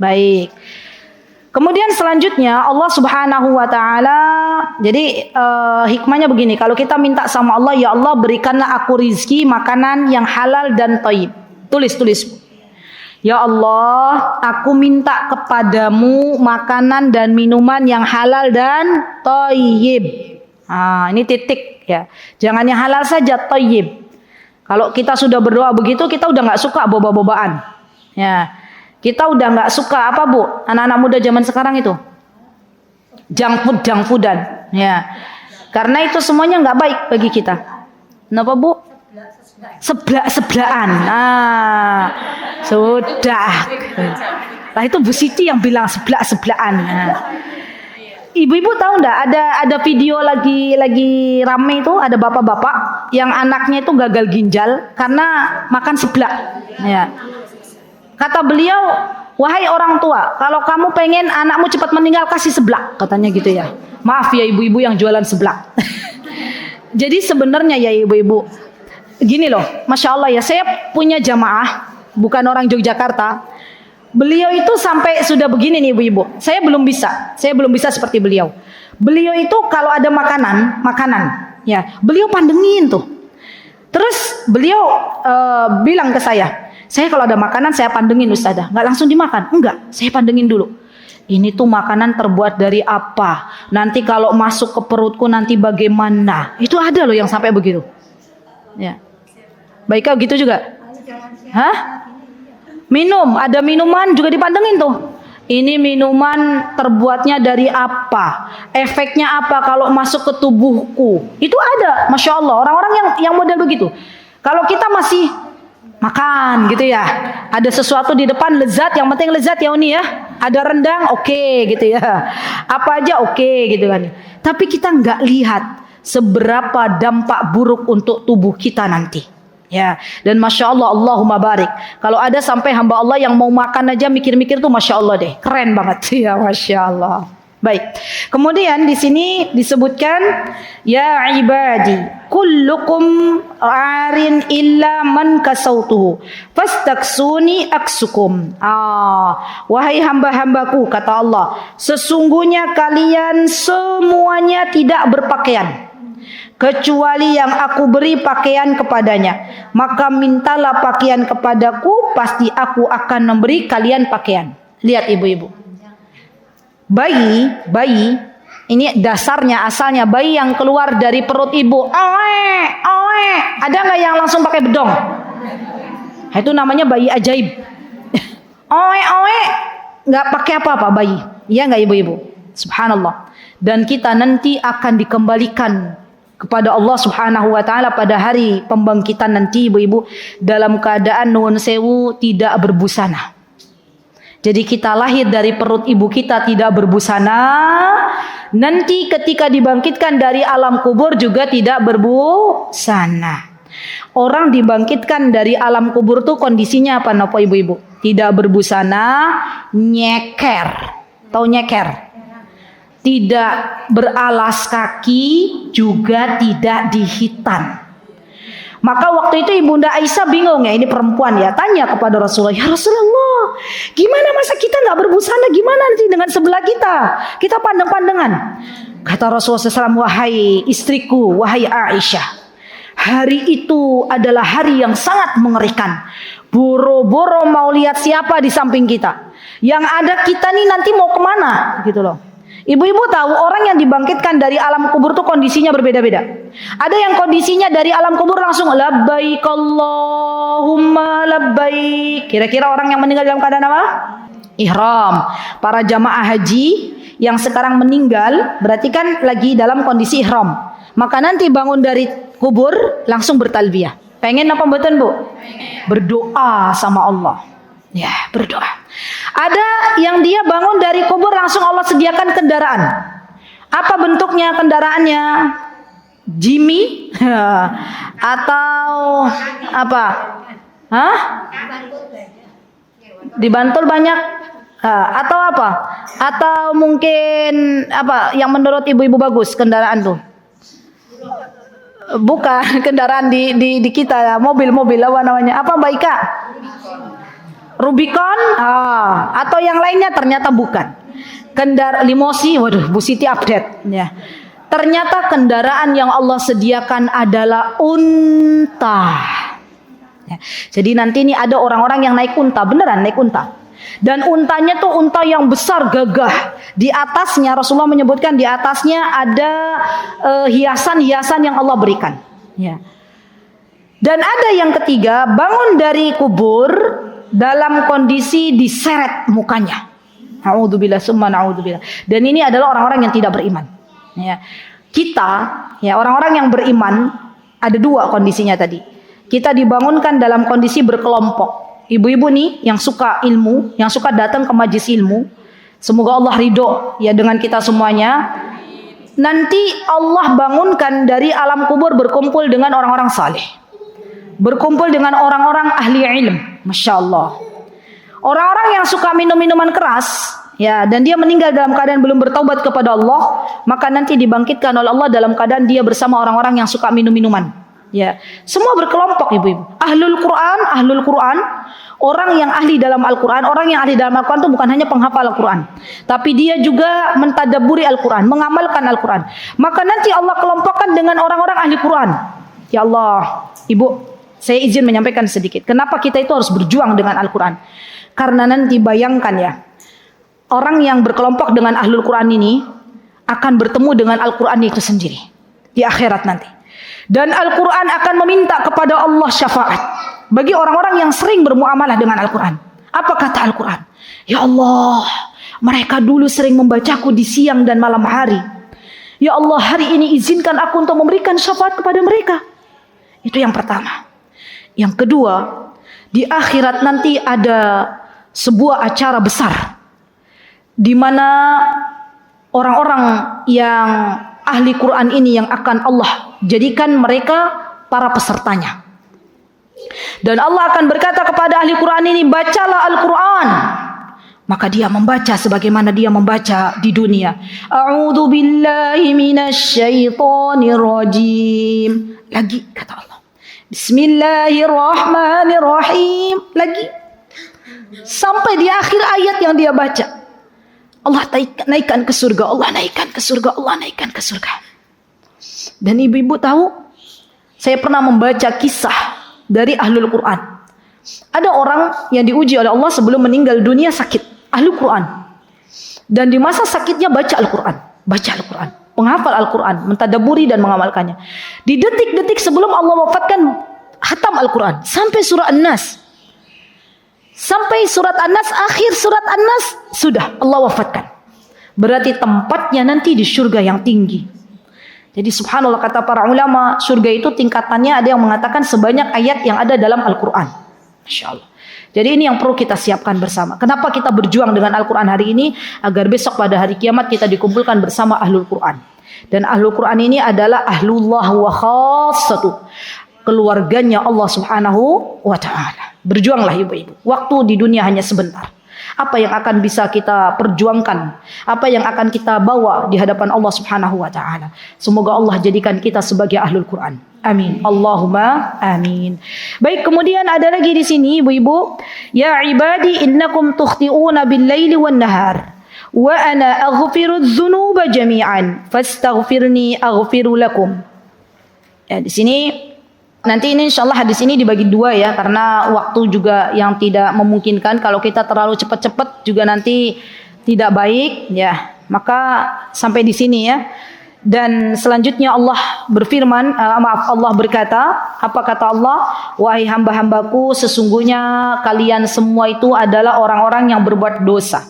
Baik. Kemudian selanjutnya Allah Subhanahu wa taala, jadi hikmahnya begini, kalau kita minta sama Allah, ya Allah berikanlah aku rizki makanan yang halal dan thayyib. Tulis. Ya Allah, aku minta kepadamu makanan dan minuman yang halal dan thayyib. Ini titik ya. Jangan yang halal saja, thayyib. Kalau kita sudah berdoa begitu, kita udah nggak suka boba-bobaan. Ya. Kita udah nggak suka apa Bu? Anak-anak muda zaman sekarang itu junk foodan, ya. Karena itu semuanya nggak baik bagi kita. Kenapa Bu? Sebelah-sebelahan. Sudah. Nah itu Bu Siti yang bilang seblak-seblakan. Nah. Ibu-ibu tahu nggak ada video lagi rame itu, ada bapak-bapak yang anaknya itu gagal ginjal karena makan seblak. Ya. Kata beliau, wahai orang tua, kalau kamu pengen anakmu cepat meninggal kasih seblak, katanya gitu ya. Maaf ya ibu-ibu yang jualan seblak. Jadi sebenarnya ya ibu-ibu, gini loh, masya Allah ya, saya punya jamaah, bukan orang Yogyakarta. Beliau itu sampai sudah begini nih ibu-ibu. Saya belum bisa seperti beliau. Beliau itu kalau ada makanan, ya, beliau pandengin tuh. Terus beliau bilang ke saya kalau ada makanan saya pandengin Ustazah. Nggak langsung dimakan, enggak, saya pandengin dulu. Ini tuh makanan terbuat dari apa? Nanti kalau masuk ke perutku nanti bagaimana? Itu ada loh yang sampai begitu. Ya. Baik kau gitu juga? Hah? Ada minuman juga dipandengin tuh. Ini minuman terbuatnya dari apa? Efeknya apa kalau masuk ke tubuhku? Itu ada, masya Allah. Orang-orang yang model begitu. Kalau kita masih makan gitu ya, ada sesuatu di depan lezat, yang penting lezat ya Uni ya. Ada rendang, oke, gitu ya. Apa aja oke, gitu kan. Tapi kita nggak lihat seberapa dampak buruk untuk tubuh kita nanti. Ya, dan masya Allah, Allahumma barik. Kalau ada sampai hamba Allah yang mau makan aja mikir-mikir tuh, masya Allah deh, keren banget ya, masya Allah. Baik. Kemudian di sini disebutkan, ya ibadi, kullukum arin illa man kasautuhu, fastaksuni aksukum. Wahai hamba-hambaku, kata Allah, sesungguhnya kalian semuanya tidak berpakaian, kecuali yang aku beri pakaian kepadanya. Maka mintalah pakaian kepadaku, pasti aku akan memberi kalian pakaian. Lihat ibu-ibu, bayi ini dasarnya, asalnya bayi yang keluar dari perut ibu, ada nggak yang langsung pakai bedong? Itu namanya bayi ajaib. Nggak pakai apa-apa bayi, ya nggak ibu-ibu? Subhanallah. Dan kita nanti akan dikembalikan kepada Allah Subhanahu wa taala pada hari pembangkitan nanti ibu-ibu dalam keadaan nuwun sewu tidak berbusana. Jadi kita lahir dari perut ibu kita tidak berbusana, nanti ketika dibangkitkan dari alam kubur juga tidak berbusana. Orang dibangkitkan dari alam kubur tuh kondisinya apa napa ibu-ibu? Tidak berbusana, nyeker. Tahu nyeker? Tidak beralas kaki, juga tidak dihitan. Maka waktu itu Ibunda Aisyah bingung ya, ini perempuan ya, tanya kepada Rasulullah, ya Rasulullah, gimana masa kita nggak berbusana, gimana nanti dengan sebelah kita pandang-pandangan. Kata Rasulullah SAW, wahai istriku, wahai Aisyah, hari itu adalah hari yang sangat mengerikan. Boro-boro mau lihat siapa di samping kita. Yang ada kita nih nanti mau kemana gitu loh. Ibu-ibu tahu orang yang dibangkitkan dari alam kubur tuh kondisinya berbeda-beda. Ada yang kondisinya dari alam kubur langsung labbaik Allahumma labbaik. Kira-kira orang yang meninggal dalam keadaan apa? Ihram. Para jamaah haji yang sekarang meninggal berarti kan lagi dalam kondisi ihram. Maka nanti bangun dari kubur langsung bertalbiyah. Pengen apa mboten Bu? Berdoa sama Allah. Ya, berdoa. Ada yang dia bangun dari kubur langsung Allah sediakan kendaraan. Apa bentuknya kendaraannya? Jimmy atau apa? Hah? Di Bantul banyak. Atau apa? Atau mungkin apa yang menurut ibu-ibu bagus kendaraan tuh? Bukan kendaraan di kita, mobil-mobil apa namanya? Apa Mbak Ika? Rubicon, atau yang lainnya ternyata bukan. Limosi, waduh, Bu Siti update ya. Ternyata kendaraan yang Allah sediakan adalah unta. Ya. Jadi nanti ini ada orang-orang yang naik unta, beneran naik unta. Dan untanya tuh unta yang besar gagah. Di atasnya Rasulullah menyebutkan di atasnya ada hiasan-hiasan yang Allah berikan. Ya. Dan ada yang ketiga, bangun dari kubur dalam kondisi diseret mukanya. Na'udzubillah summa na'udzubillah. Dan ini adalah orang-orang yang tidak beriman. Ya. Kita, ya orang-orang yang beriman ada dua kondisinya tadi. Kita dibangunkan dalam kondisi berkelompok. ibu-ibu nih yang suka ilmu, yang suka datang ke majelis ilmu, semoga Allah ridho ya dengan kita semuanya. Nanti Allah bangunkan dari alam kubur berkumpul dengan orang-orang saleh, berkumpul dengan orang-orang ahli ilmu, masya Allah. Orang-orang yang suka minum-minuman keras, ya, dan dia meninggal dalam keadaan belum bertaubat kepada Allah, maka nanti dibangkitkan oleh Allah dalam keadaan dia bersama orang-orang yang suka minum-minuman. Ya, semua berkelompok ibu-ibu. Ahlul Quran, orang yang ahli dalam Al-Quran. Orang yang ahli dalam Al-Quran itu bukan hanya penghafal Al-Quran, tapi dia juga mentadabburi Al-Quran, mengamalkan Al-Quran. Maka nanti Allah kelompokkan dengan orang-orang ahli Quran. Ya Allah, ibu, saya izin menyampaikan sedikit. Kenapa kita itu harus berjuang dengan Al-Quran? Karena nanti bayangkan ya, orang yang berkelompok dengan ahlul Quran ini akan bertemu dengan Al-Quran itu sendiri di akhirat nanti. Dan Al-Quran akan meminta kepada Allah syafaat bagi orang-orang yang sering bermuamalah dengan Al-Quran. Apa kata Al-Quran? Ya Allah, mereka dulu sering membacaku di siang dan malam hari. Ya Allah, hari ini izinkan aku untuk memberikan syafaat kepada mereka. Itu yang pertama. Yang kedua, di akhirat nanti ada sebuah acara besar di mana orang-orang yang ahli Quran ini yang akan Allah jadikan mereka para pesertanya. Dan Allah akan berkata kepada ahli Quran ini, bacalah Al-Quran. Maka dia membaca sebagaimana dia membaca di dunia. A'udzu billahi minasyaitonir rajim. Lagi kata Allah, Bismillahirrahmanirrahim. Lagi. Sampai di akhir ayat yang dia baca, Allah naikkan ke surga, Allah naikkan ke surga, Allah naikkan ke surga. Dan ibu-ibu tahu, saya pernah membaca kisah dari ahlul Quran. Ada orang yang diuji oleh Allah sebelum meninggal dunia sakit, ahlul Quran. Dan di masa sakitnya baca Al-Quran, penghafal Al-Quran, mentadabburi dan mengamalkannya. Di detik-detik sebelum Allah wafatkan, khatam Al-Quran sampai surah An-Nas. Sampai surat An-Nas, akhir surat An-Nas sudah Allah wafatkan. Berarti tempatnya nanti di surga yang tinggi. Jadi subhanallah, kata para ulama, surga itu tingkatannya ada yang mengatakan sebanyak ayat yang ada dalam Al-Quran. Masya Allah. Jadi ini yang perlu kita siapkan bersama. Kenapa kita berjuang dengan Al-Quran hari ini? Agar besok pada hari kiamat kita dikumpulkan bersama ahlul Quran. Dan ahlul Quran ini adalah ahlullah wa khassatuh, keluarganya Allah subhanahu wa ta'ala. Berjuanglah ibu-ibu. Waktu di dunia hanya sebentar. Apa yang akan bisa kita perjuangkan? Apa yang akan kita bawa di hadapan Allah subhanahu wa ta'ala? Semoga Allah jadikan kita sebagai ahlul Quran. Amin. Allahumma amin. Baik, kemudian ada lagi di sini ibu-ibu. Ya ibadi innakum tukhti'una bil-laili wan-nahar. Wa ana aghfiru dzunuba jami'an. Fastaghfirni aghfiru lakum. Ya, di sini nanti ini insyaallah hadis ini dibagi dua ya, karena waktu juga yang tidak memungkinkan. Kalau kita terlalu cepat-cepat juga nanti tidak baik ya. Maka sampai di sini ya. Dan selanjutnya Allah berfirman, Allah berkata, apa kata Allah? Wahai hamba-hambaku, sesungguhnya kalian semua itu adalah orang-orang yang berbuat dosa.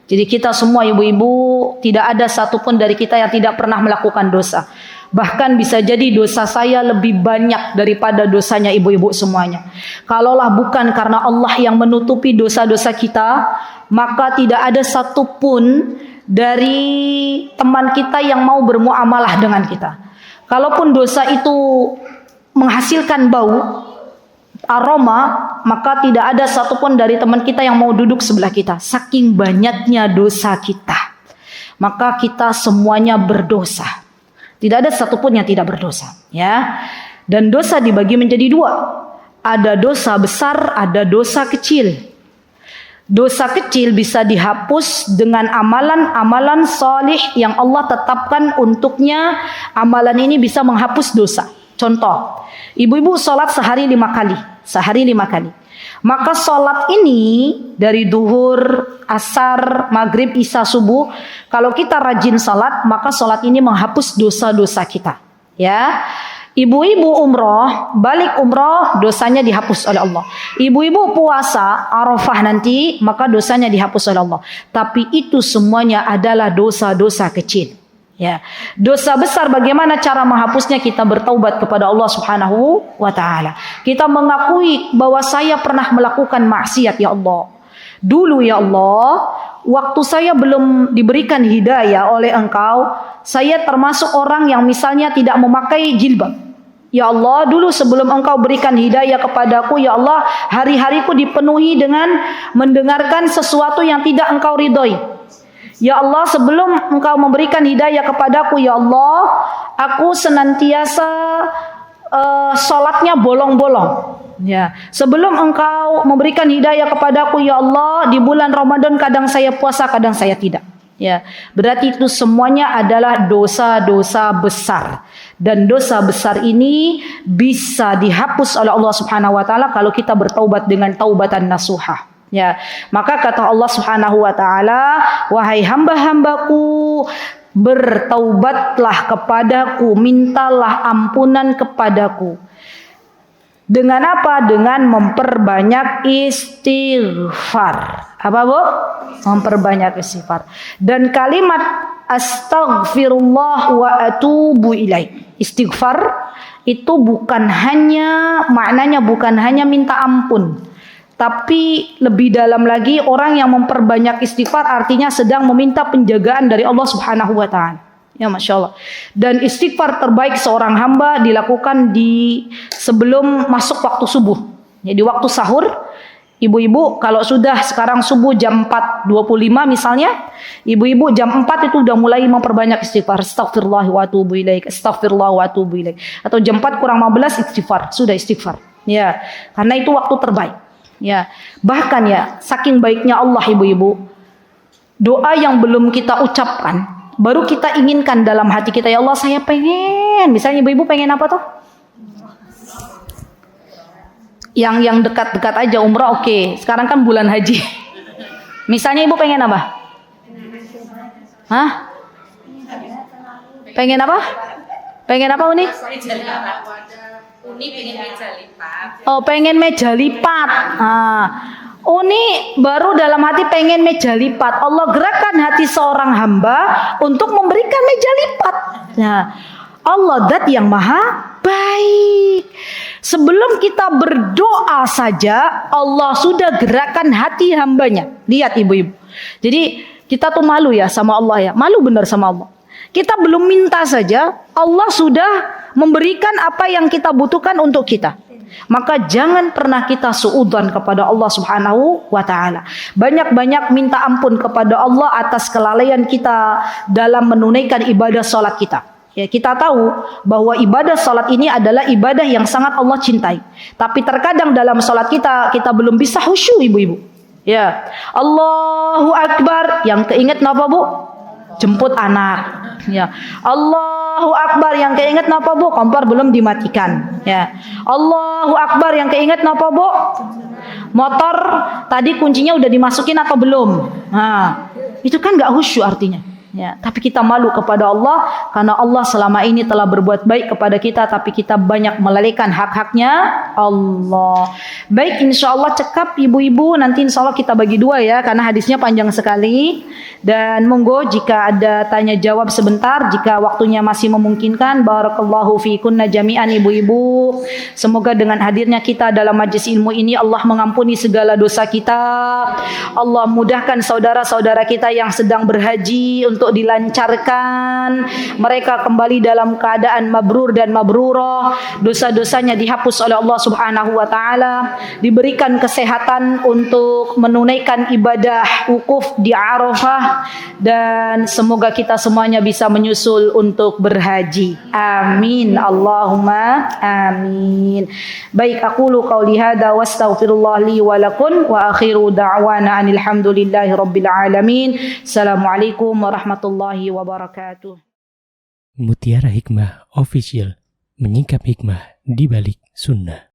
Jadi kita semua ibu-ibu, tidak ada satupun dari kita yang tidak pernah melakukan dosa. Bahkan bisa jadi dosa saya lebih banyak daripada dosanya ibu-ibu semuanya. Kalaulah bukan karena Allah yang menutupi dosa-dosa kita, maka tidak ada satupun dari teman kita yang mau bermuamalah dengan kita. Kalaupun dosa itu menghasilkan bau, aroma, maka tidak ada satupun dari teman kita yang mau duduk sebelah kita. Saking banyaknya dosa kita, maka kita semuanya berdosa. Tidak ada satupun yang tidak berdosa, ya. Dan dosa dibagi menjadi dua. Ada dosa besar, ada dosa kecil. Dosa kecil bisa dihapus dengan amalan-amalan salih yang Allah tetapkan untuknya. Amalan ini bisa menghapus dosa. Contoh, ibu-ibu sholat sehari 5 kali. Sehari 5 kali. Maka sholat ini dari duhur, asar, maghrib, isya, subuh, kalau kita rajin sholat, maka sholat ini menghapus dosa-dosa kita. Ya, ibu-ibu umroh, balik umroh, dosanya dihapus oleh Allah. Ibu-ibu puasa Arafah nanti, maka dosanya dihapus oleh Allah. Tapi itu semuanya adalah dosa-dosa kecil. Ya, dosa besar bagaimana cara menghapusnya? Kita bertaubat kepada Allah Subhanahu wa taala. Kita mengakui bahwa saya pernah melakukan maksiat ya Allah. Dulu ya Allah, waktu saya belum diberikan hidayah oleh Engkau, saya termasuk orang yang misalnya tidak memakai jilbab. Ya Allah, dulu sebelum Engkau berikan hidayah kepadaku, ya Allah, hari-hariku dipenuhi dengan mendengarkan sesuatu yang tidak Engkau ridhoi. Ya Allah, sebelum Engkau memberikan hidayah kepadaku, ya Allah, aku senantiasa sholatnya bolong-bolong. Ya, sebelum Engkau memberikan hidayah kepadaku, ya Allah, di bulan Ramadan kadang saya puasa, kadang saya tidak. Ya, berarti itu semuanya adalah dosa-dosa besar. Dan dosa besar ini bisa dihapus oleh Allah Subhanahu wa taala kalau kita bertaubat dengan taubatan nasuha. Ya, maka kata Allah Subhanahu wa taala, wahai hamba-hambaku, bertaubatlah kepadaku, mintalah ampunan kepadaku. Dengan apa? Dengan memperbanyak istighfar. Apa Bu? Memperbanyak istighfar. Dan kalimat astaghfirullah wa atubu ilaih. Istighfar itu maknanya bukan hanya minta ampun. Tapi lebih dalam lagi, orang yang memperbanyak istighfar artinya sedang meminta penjagaan dari Allah Subhanahu wa taala. Ya, Masya Allah. Dan istighfar terbaik seorang hamba dilakukan sebelum masuk waktu subuh. Jadi waktu sahur, ibu-ibu kalau sudah sekarang subuh jam 4.25 misalnya, ibu-ibu jam 4 itu udah mulai memperbanyak istighfar. Astaghfirullah wa atubu ilaik, astaghfirullah wa atubu ilaik. Atau jam 4 kurang 15 istighfar, sudah istighfar. Ya, karena itu waktu terbaik. Ya, bahkan ya, saking baiknya Allah ibu-ibu, doa yang belum kita ucapkan, baru kita inginkan dalam hati kita, ya Allah saya pengen, misalnya ibu-ibu pengen apa tuh? Yang dekat-dekat aja, umrah oke. Sekarang kan bulan haji. Misalnya ibu pengen apa? Hah? Pengen apa? Pengen apa Uni? Uni pengen meja lipat. Oh, pengen meja lipat. Uni baru dalam hati pengen meja lipat. Allah gerakkan hati seorang hamba untuk memberikan meja lipat. Nah, Allah zat yang maha baik. Sebelum kita berdoa saja, Allah sudah gerakkan hati hambanya. Lihat ibu-ibu. Jadi kita tuh malu ya sama Allah ya. Malu benar sama Allah. Kita belum minta saja, Allah sudah memberikan apa yang kita butuhkan untuk kita. Maka jangan pernah kita suudzon kepada Allah Subhanahu wa taala. Banyak-banyak minta ampun kepada Allah atas kelalaian kita dalam menunaikan ibadah salat kita. Ya, kita tahu bahwa ibadah salat ini adalah ibadah yang sangat Allah cintai. Tapi terkadang dalam salat kita belum bisa khusyuk ibu-ibu. Ya, Allahu Akbar, yang keinget napa Bu? Jemput anak. Ya, Allahu Akbar, yang keinget napa Bu? Kompor belum dimatikan. Ya, Allahu Akbar, yang keinget napa Bu? Motor tadi kuncinya udah dimasukin atau belum? Nah, itu kan nggak khusyuk artinya. Ya, tapi kita malu kepada Allah karena Allah selama ini telah berbuat baik kepada kita, tapi kita banyak melalaikan hak-haknya Allah. Baik, insya Allah cekap ibu-ibu, nanti insya Allah kita bagi dua ya, karena hadisnya panjang sekali. Dan monggo jika ada tanya jawab sebentar, jika waktunya masih memungkinkan. Barakallahu fikunna jami'an ibu-ibu. Semoga dengan hadirnya kita dalam majlis ilmu ini Allah mengampuni segala dosa kita. Allah mudahkan saudara-saudara kita yang sedang berhaji untuk dilancarkan, mereka kembali dalam keadaan mabrur dan mabrurah, dosa-dosanya dihapus oleh Allah Subhanahu wa taala, diberikan kesehatan untuk menunaikan ibadah wukuf di Arafah, dan semoga kita semuanya bisa menyusul untuk berhaji. Amin, Allahumma amin. Baik, aqulu qauli hadza wa astaghfirullah li wa lakum wa akhiru da'wana anil hamdulillahi rabbil alamin. Assalamualaikum warahmatullahi wabarakatuh. Mutiara Hikmah Official, menyingkap hikmah di balik sunnah.